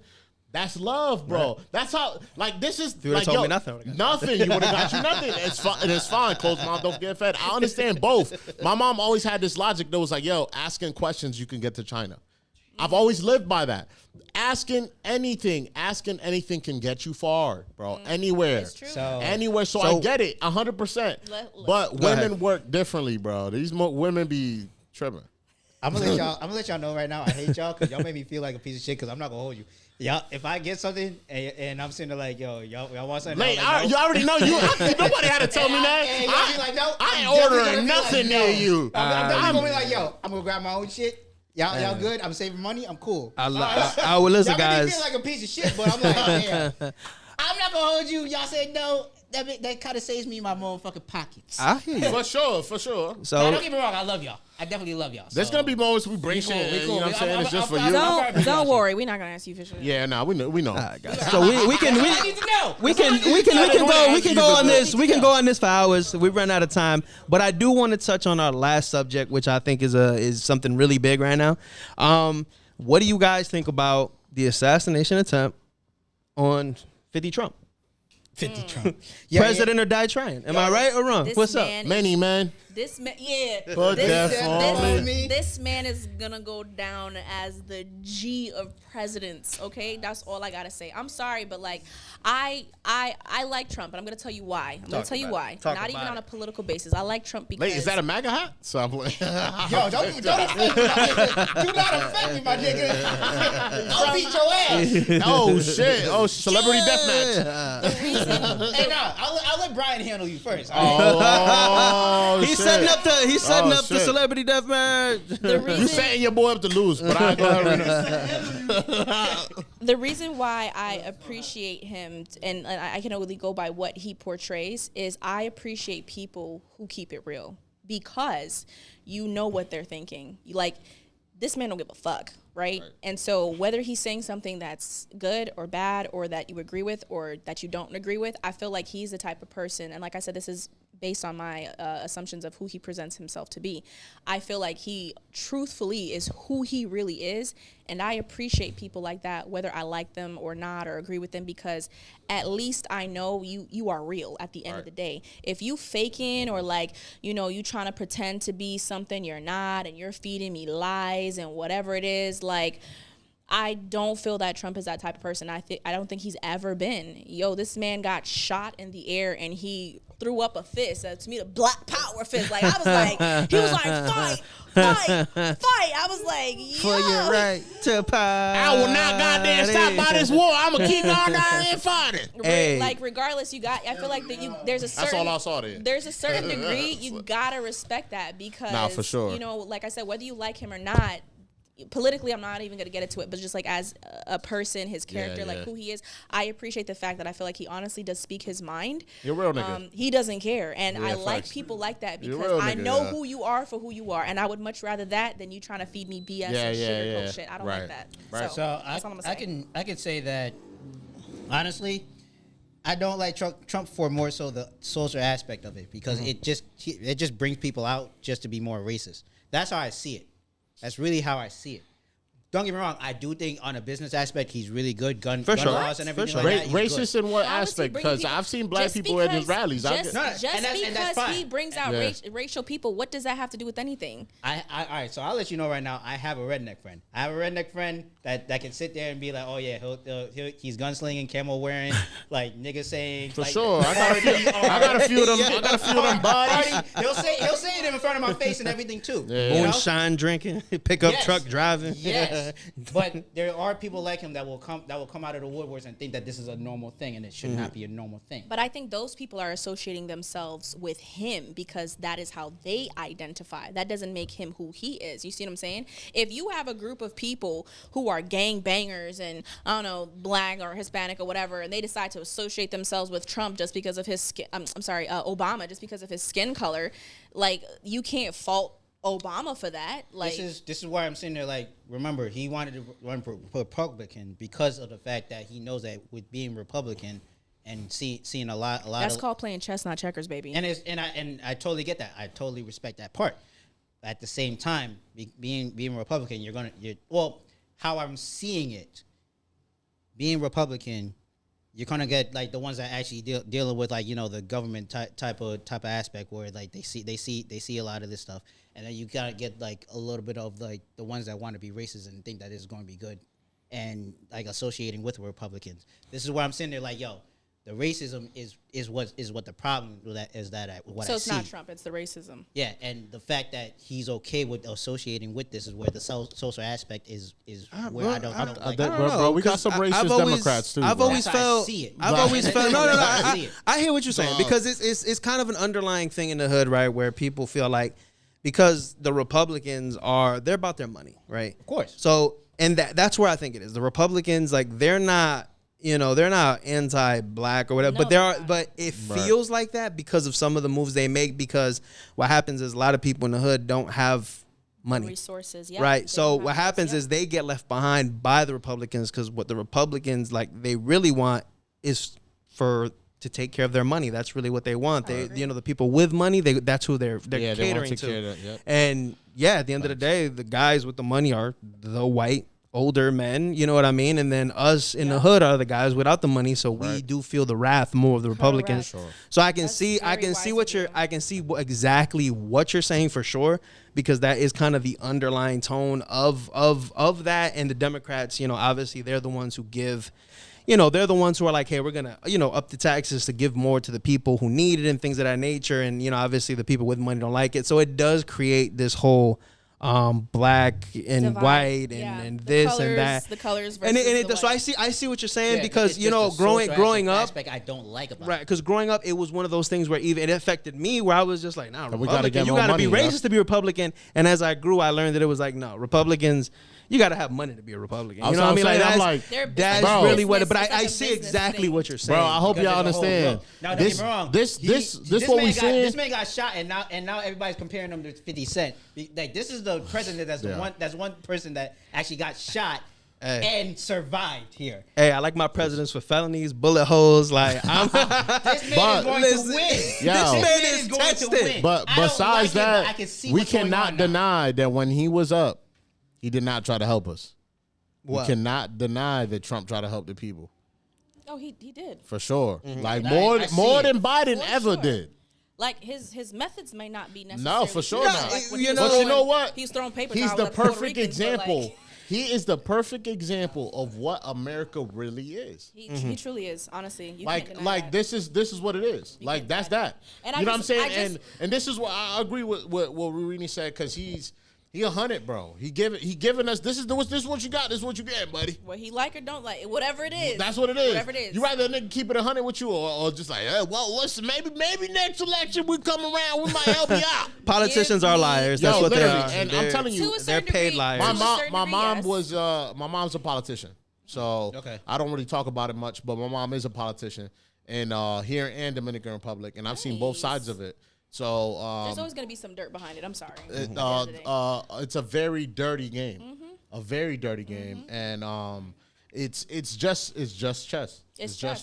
That's love, bro. Right. That's how. Like this is. You would have told me nothing. Nothing. You would have got you nothing. It's fine. It's fine. Closed mouth don't get fed. I understand both. My mom always had this logic that was like, yo, asking questions you can get to China. I've always lived by that. Asking anything can get you far, bro. Anywhere. It's true. Anywhere. So I get it, 100%. But women work differently, bro. These women be tripping. I'm gonna let y'all know right now. I hate y'all because y'all make me feel like a piece of shit. Because I'm not gonna hold you. Y'all, if I get something and I'm sitting there like, yo, y'all want something? Like, no. You already know. Nobody had to tell me that. Be like, no, I ain't ordering nothing near you. I'm gonna be like, yo, I'm gonna grab my own shit. Y'all good? I'm saving money. I'm cool. I will listen, y'all guys. Make me feel like a piece of shit, but I'm like, damn. I'm not gonna hold you. Y'all said no. That kind of saves me in my motherfucking pockets. I hear you. For sure. So now, don't get me wrong. I love y'all. I definitely love y'all. There's gonna be moments we bring shit. You know what I'm saying? It's just for you. Don't worry. We're not gonna ask you for shit. Yeah, nah, we know. So we can go on this. We can go on this for hours. We run out of time, but I do want to touch on our last subject, which I think is something really big right now. What do you guys think about the assassination attempt on 50 Trump? 50 Trump. President or die trying. Am I right or wrong? What's up? Many man. This man, this man is gonna go down as the G of presidents. Okay, that's all I gotta say. I'm sorry, but like, I like Trump, and I'm gonna tell you why. Not even on a political basis. I like Trump because. Wait, is that a MAGA hat? So I'm like, yo, don't offend me. Do not offend me, my nigga. I'll beat your ass. Oh shit! Oh, celebrity deathmatch. Hey, nah, I'll let Brian handle you first. Oh, he's setting up the celebrity deathmatch. You setting your boy up to lose, but I go ahead. The reason why I appreciate him, and I can only go by what he portrays, is I appreciate people who keep it real because you know what they're thinking. Like, this man don't give a fuck, right? And so whether he's saying something that's good or bad or that you agree with or that you don't agree with, I feel like he's the type of person, and like I said, this is based on my assumptions of who he presents himself to be. I feel like he truthfully is who he really is, and I appreciate people like that, whether I like them or not or agree with them, because at least I know you are real at the end of the day. If you faking or like, you know, you trying to pretend to be something you're not and you're feeding me lies and whatever it is, like, I don't feel that Trump is that type of person. I don't think he's ever been. Yo, this man got shot in the air and he threw up a fist. To me, the Black Power fist. Like, I was like, he was like, fight. I was like, yo. For your right to power. I will not goddamn stop by this war. I'm gonna keep on down and fighting. Hey. Like, regardless, I feel like that there's a certain. That's all I saw there. There's a certain degree you gotta respect that because, nah, for sure. You know, like I said, whether you like him or not. Politically, I'm not even going to get into it, but just like as a person, his character, like who he is, I appreciate the fact that I feel like he honestly does speak his mind. You're real nigga. He doesn't care. And I like people like that because I know who you are for who you are. And I would much rather that than you trying to feed me BS and sugarcoat shit. I don't like that. Right. So I can say that, honestly, I don't like Trump for more so the social aspect of it because it just brings people out just to be more racist. That's how I see it. That's really how I see it. Don't get me wrong. I do think on a business aspect, he's really good. Gun sure. laws and For everything sure. like that. he's Racist good. in what How is he aspect? bringing Because people- I've seen black just people at his because- rallies. Just, No, just and that's because fine. he brings out Yeah. racial people, what does that have to do with anything? All right, so I'll let you know right now. I have a redneck friend. I have a redneck friend that can sit there and be like, oh yeah, he's gunslinging, camo wearing, like nigga saying. For like, sure, I got a few of them. I got a few of them bodies. He'll say it in front of my face and everything too. Yeah. You know? Moonshine drinking, pickup Yes. truck driving. Yes, but there are people like him that will come out of the woodworks and think that this is a normal thing, and it should not be a normal thing. But I think those people are associating themselves with him because that is how they identify. That doesn't make him who he is. You see what I'm saying? If you have a group of people who are gang bangers and, I don't know, black or Hispanic or whatever, and they decide to associate themselves with Trump just because of his skin, Obama, just because of his skin color, like, you can't fault Obama for that. Like, this is why I'm sitting there. Like, remember, he wanted to run for Republican because of the fact that he knows that with being Republican and seeing a lot that's of called playing chess, not checkers, baby. and I totally get that. I totally respect that part. At the same time, being Republican, how I'm seeing it, being Republican, you're gonna get like the ones that actually dealing with, like, you know, the government type of aspect where like they see a lot of this stuff, and then you gotta get like a little bit of like the ones that want to be racist and think that it's going to be good, and like associating with Republicans. This is where I'm sitting there like, yo, the racism is what the problem with that is. So it's not Trump, it's the racism. Yeah, and the fact that he's okay with associating with this is where the social aspect is where I don't know. Like, Bro, we got some racist Democrats too. I've bro. always That's how I felt. see it. I've Right. always felt. No. I see it. I hear what you're saying because it's kind of an underlying thing in the hood, right? Where people feel like because the Republicans they're about their money, right? Of course. So and that's where I think it is. The Republicans, like, they're not. You know, they're not anti-black or whatever, No, but they're not. but it feels like that because of some of the moves they make. Because what happens is a lot of people in the hood don't have money, Resources, yeah. right? They So don't what have happens those, is they get left behind by the Republicans because what the Republicans they really want is to take care of their money. That's really what they want. The people with money, that's who they're Yeah, they want catering to to. cater, yep. And at the end of the day, the guys with the money are the white older men, you know what I mean? And then us in the hood are the guys without the money, so we do feel the wrath more of the Republicans. Sure. So I can That's see very wise what of you. I can see exactly what you're saying for sure, because that is kind of the underlying tone of that. And the Democrats, you know, obviously they're the ones who give, you know, they're the ones who are like, hey, we're gonna, you know, up the taxes to give more to the people who need it and things of that nature. And, you know, obviously the people with money don't like it. So it does create this whole black and Divide. white Yeah. and The this colors, and that. the colors and versus the so I white. see what you're saying, Yeah, because it's you just know, the social growing up, aspect I don't like about right? it. Because growing up, it was one of those things where even it affected me, where I was just like, nah, we gotta Republican, get you more gotta be money, racist to be Republican. And as I grew, I learned that it was like, no, Republicans, you gotta have money to be a Republican. You know what I mean? saying, I'm That's, like, They're that's bro, really what. But business. It's I like a see business exactly thing. what you're saying. Bro, I hope Because y'all there's a whole understand. look. Now, don't This, get me wrong. this what we saying. This man got shot, and now everybody's comparing him to 50 Cent. Like, this is the president that's one person that actually got shot and survived here. Hey, I like my presidents for felonies, bullet holes. Like, I'm, This man But- is going Listen, to win. Yo. this man is going to tested. win. But I don't besides like it, but I that, can see we what's going cannot on now. deny that when he was up, he did not try to help us. What? We cannot deny that Trump tried to help the people. Oh, he did. For sure. Mm-hmm. Like I more see than it. Biden For ever sure. did. Like his methods may not be necessary. No, for sure true. not. Like when You he was know- But you throwing- know what? He was throwing paper He's towels the at Puerto perfect Ricans, but, example. like, He is the perfect example of what America really is. he truly is. Honestly, you Like can't deny that. this is what it is. You Like can't that's deny that. that. And I you know just- what I'm I saying? just- And this is what I agree with what Rurini said, because he 100, bro. He giving us this is what you got. This is what you get, buddy. What he like or don't like, whatever it is. That's what it is. Whatever it is. You rather a nigga keep it 100 with you, or just like, hey, well, listen, maybe next election we come around, we might help you out. Politicians are liars. That's Yo, what they literally, are. and I'm telling you, To a they're certain paid degree. liars. My To a mom, certain my degree, mom yes. was my mom's a politician, so Okay. I don't really talk about it much. But my mom is a politician, and here in Dominican Republic, and I've seen both Nice. sides of it. So There's always gonna be some dirt behind it. I'm sorry. it, At the end of the day. it's a very dirty game, a very dirty game, and it's just chess. It's just chess.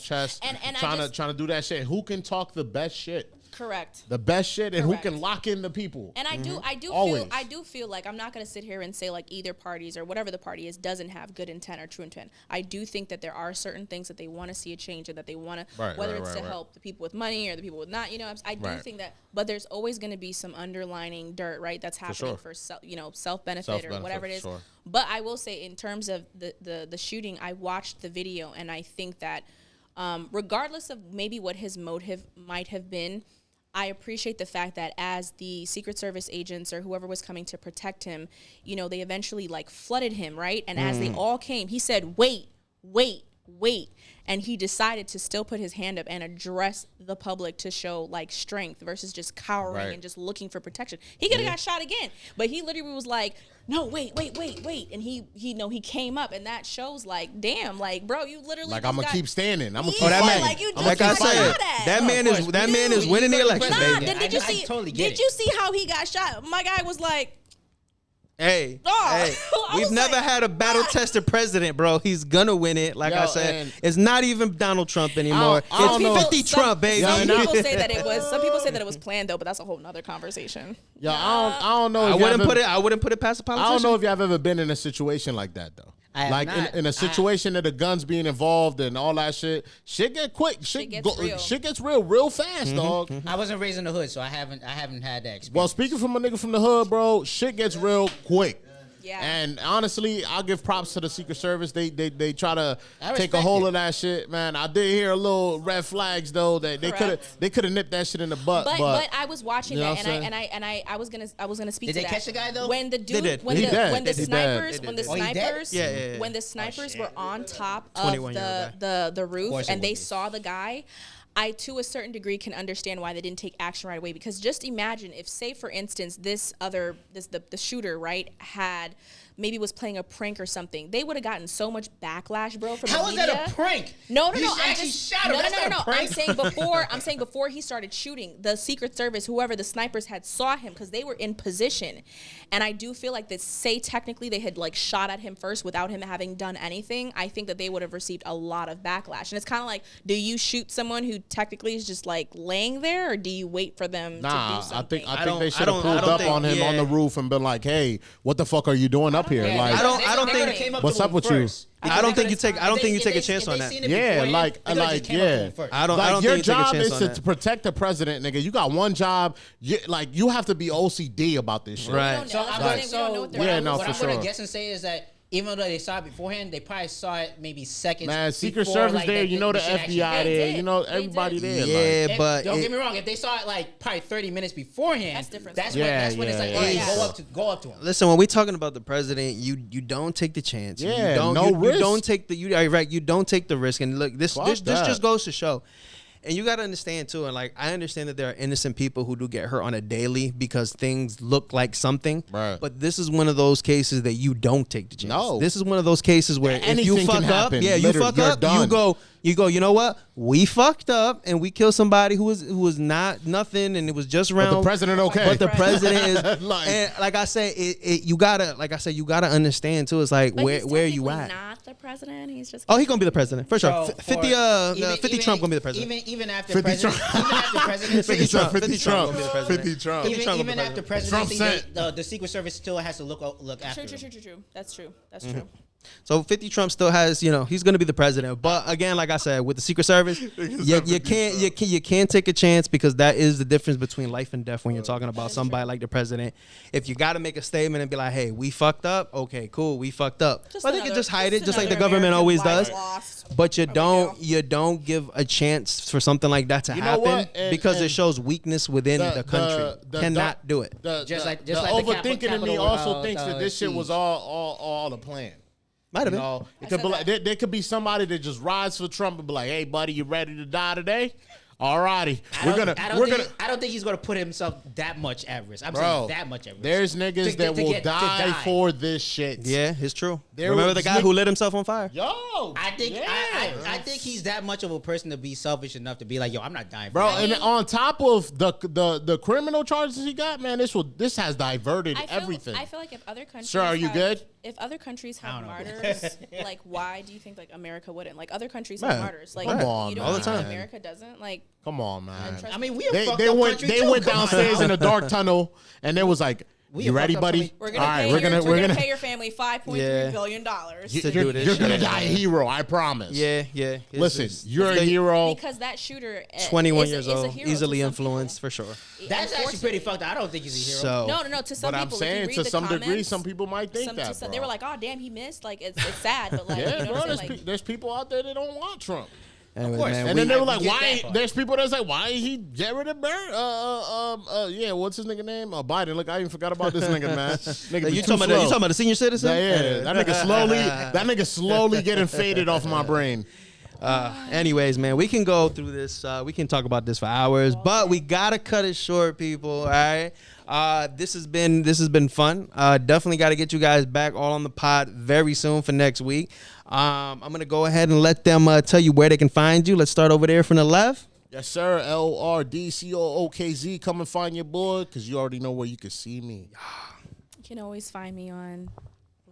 chess. And I trying just- to do that shit. Who can talk the best shit? Correct. The best shit, and Correct. who can lock in the people. And I do Always. feel like I'm not going to sit here and say like either parties or whatever the party is doesn't have good intent or true intent. I do think that there are certain things that they want to see a change and that they want to, whether it's to help the people with money or the people with not, I do think that, but there's always going to be some underlining dirt, right? That's happening for self benefit or whatever it is. Sure. But I will say, in terms of the shooting, I watched the video and I think that regardless of maybe what his motive might have been, I appreciate the fact that as the Secret Service agents or whoever was coming to protect him, they eventually like flooded him, right? And as they all came, he said, wait. And he decided to still put his hand up and address the public to show like strength versus just cowering and just looking for protection. He could have got shot again, but he literally was like, no, wait. And he came up, and that shows like, damn, like, bro, you literally Like, I'm gonna keep standing. I'm gonna keep that man, like you just like I said, that man is winning the election, Nah, baby. then did you see? totally get Did you see how he got shot? My guy was like, Hey, I we've was never like, had a battle-tested president, bro. He's gonna win it. Like I said, it's not even Donald Trump anymore. I don't know. It's 50 Trump, baby. Some people say that it was planned though, but that's a whole nother conversation. Yeah, I don't know. I wouldn't put it past a politician. I don't know if y'all ever been in a situation like that though. Like in a situation that the guns being involved and all that shit. Shit get quick. Shit gets real fast, dog. I wasn't raised in the hood, so I haven't had that experience. Well, speaking from a nigga from the hood, bro, shit gets real quick. Yeah. And honestly, I'll give props to the Secret Service. They try to take a respect hold it. of that shit, man. I did hear a little red flags though that they could have nipped that shit in the butt. But I was watching You know that what I'm and I was gonna speak Did to they that. catch the guy, though? When the They dude did. when He the dead. when the He snipers dead. when the Oh, he dead? snipers Yeah. when the snipers were on top of 21-year-old the roof course it and would they be. saw the guy, I, to a certain degree, can understand why they didn't take action right away. Because just imagine if, say, for instance, the shooter, right, maybe was playing a prank or something. They would have gotten so much backlash, bro, from the How is media. that a prank? No. He I'm actually just shot him. no. That's not a prank. I'm saying before he started shooting, the Secret Service, whoever the snipers had, saw him because they were in position, and I do feel like that. Say technically they had like shot at him first without him having done anything. I think that they would have received a lot of backlash, and it's kind of like, do you shoot someone who technically is just like laying there, or do you wait for them to do something? I think they should have pulled up on him on the roof and been like, "Hey, what the fuck are you doing up here?" Yeah, Like, I don't think. What's up with you? I don't think you take a chance on that. Yeah, I don't your think you take a job chance is on to that. protect the president, nigga. You got one job. You have to be OCD about this shit. Right. We don't know what they're Yeah, doing. no, what for I'm sure. gonna guess and say is that even though they saw it beforehand, they probably saw it maybe seconds. Man, Secret before, Service like, there. You know the shit actually FBI happened. there. did. You know They everybody did. there. Yeah, like. but Don't get me wrong. If they saw it like probably 30 minutes beforehand, That's different. That's Yeah, when it's like, yeah, all right, yeah. go up to him. listen, when we talking about the president, you don't take the chance. Yeah, you don't, no you risk. don't take the you don't take the risk. And look, this Fuck that. just goes to show. And you got to understand too, and like I understand that there are innocent people who do get hurt on a daily because things look like something. Right. But this is one of those cases that you don't take the chance. No. This is one of those cases where if you Anything can fuck up, happen. you Literally, fuck you're up, done. you go, you know what? We fucked up and we killed somebody who was not nothing and it was just around. But the president okay. But the president is Like- and like I said, you gotta understand too. It's like But he's where you technically at? Not the president. He's just. Oh, he's gonna be the president for sure. So, 50 even- Trump gonna be the president. Even after 50 president, Trump. even after presidency, 50 Trump. 50 Trump. gonna be the president. 50 Trump. Trump will even be after president. presidency, Trump the Secret Service still has to look after him. True. That's true. Mm-hmm. So 50 Trump still has, he's going to be the president. But again, like I said, with the Secret Service, you can't take a chance because that is the difference between life and death when you're talking about somebody like the president. If you got to make a statement and be like, hey, we fucked up. Okay, cool. We fucked up. But they can just hide it just like the government always does. But you don't give a chance for something like that to You know happen what? because it shows weakness within the country. Cannot do it. Just like the overthinking in me Capitol, also thinks that this shit siege. was all a plan. Might have You been. know, it could be like there could be somebody that just rides for Trump and be like, "Hey, buddy, you ready to die today? All righty, I don't think he's gonna put himself that much at risk. I'm saying that much at risk. There's niggas that will die for this shit. Yeah, it's true. There Remember was the guy who lit himself on fire? Yo, I think he's that much of a person to be selfish enough to be like, yo, I'm not dying for bro. you. And on top of the criminal charges he got, man, this has diverted everything. I feel like if other countries, Sir, are you good? If other countries have I don't know. martyrs, like why do you think like America wouldn't? Like other countries Right. have martyrs, like Come on, you don't all the think time. America doesn't. Like Come on, man. I mean, we a They, fucked they up went country they too. went Come on downstairs now. in a dark tunnel, and they was like, We "You a ready, fucked up buddy? country. We're gonna All right, pay we're we're gonna pay your family $5.3 Yeah. billion To do you're this gonna shit. die a hero. I promise. Yeah. It's Listen, just- you're a hero. because that shooter 21 is, years is a old, hero easily to some influenced people. for sure. That's actually pretty fucked up. I don't think he's a hero. So No. To some But I'm people, saying if you to read the some degree, comments, some people might think that, bro. they were like, "Oh, damn, he missed." Like it's sad, but like, Yeah, you know bro. what I'm There's, saying? Like, there's people out there that don't want Trump. anyway, course. man, And then they were like, get why? that part. There's people that's like, why he get rid of yeah, what's his nigga name? Biden. Look, I even forgot about this nigga, man. Nigga, be you too talking slow. about the senior citizen? Yeah, that nigga slowly getting faded off my brain. Anyways, man, we can go through this. We can talk about this for hours, but we gotta cut it short, people. All right. This has been fun. Definitely got to get you guys back all on the pod very soon for next week. I'm gonna go ahead and let them tell you where they can find you. Let's start over there from the left. Yes, sir. LRDCOOKZ. Come and find your boy, because you already know where you can see me. you can always find me on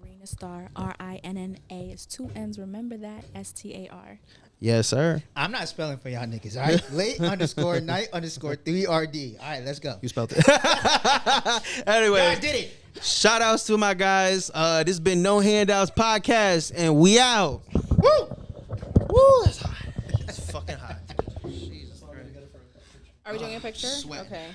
Rina Star, RINNA. It's 2 N's. Remember that, STAR. Yes, sir. I'm not spelling for y'all niggas. All right, late_night_3RD. All right, let's go. You spelled it. Anyway, I did it. shout outs to my guys. This has been No Handouts Podcast, and we out. Woo! Woo, that's hot. It's fucking hot. Jesus Christ. Are we doing a picture? Sweat. Okay.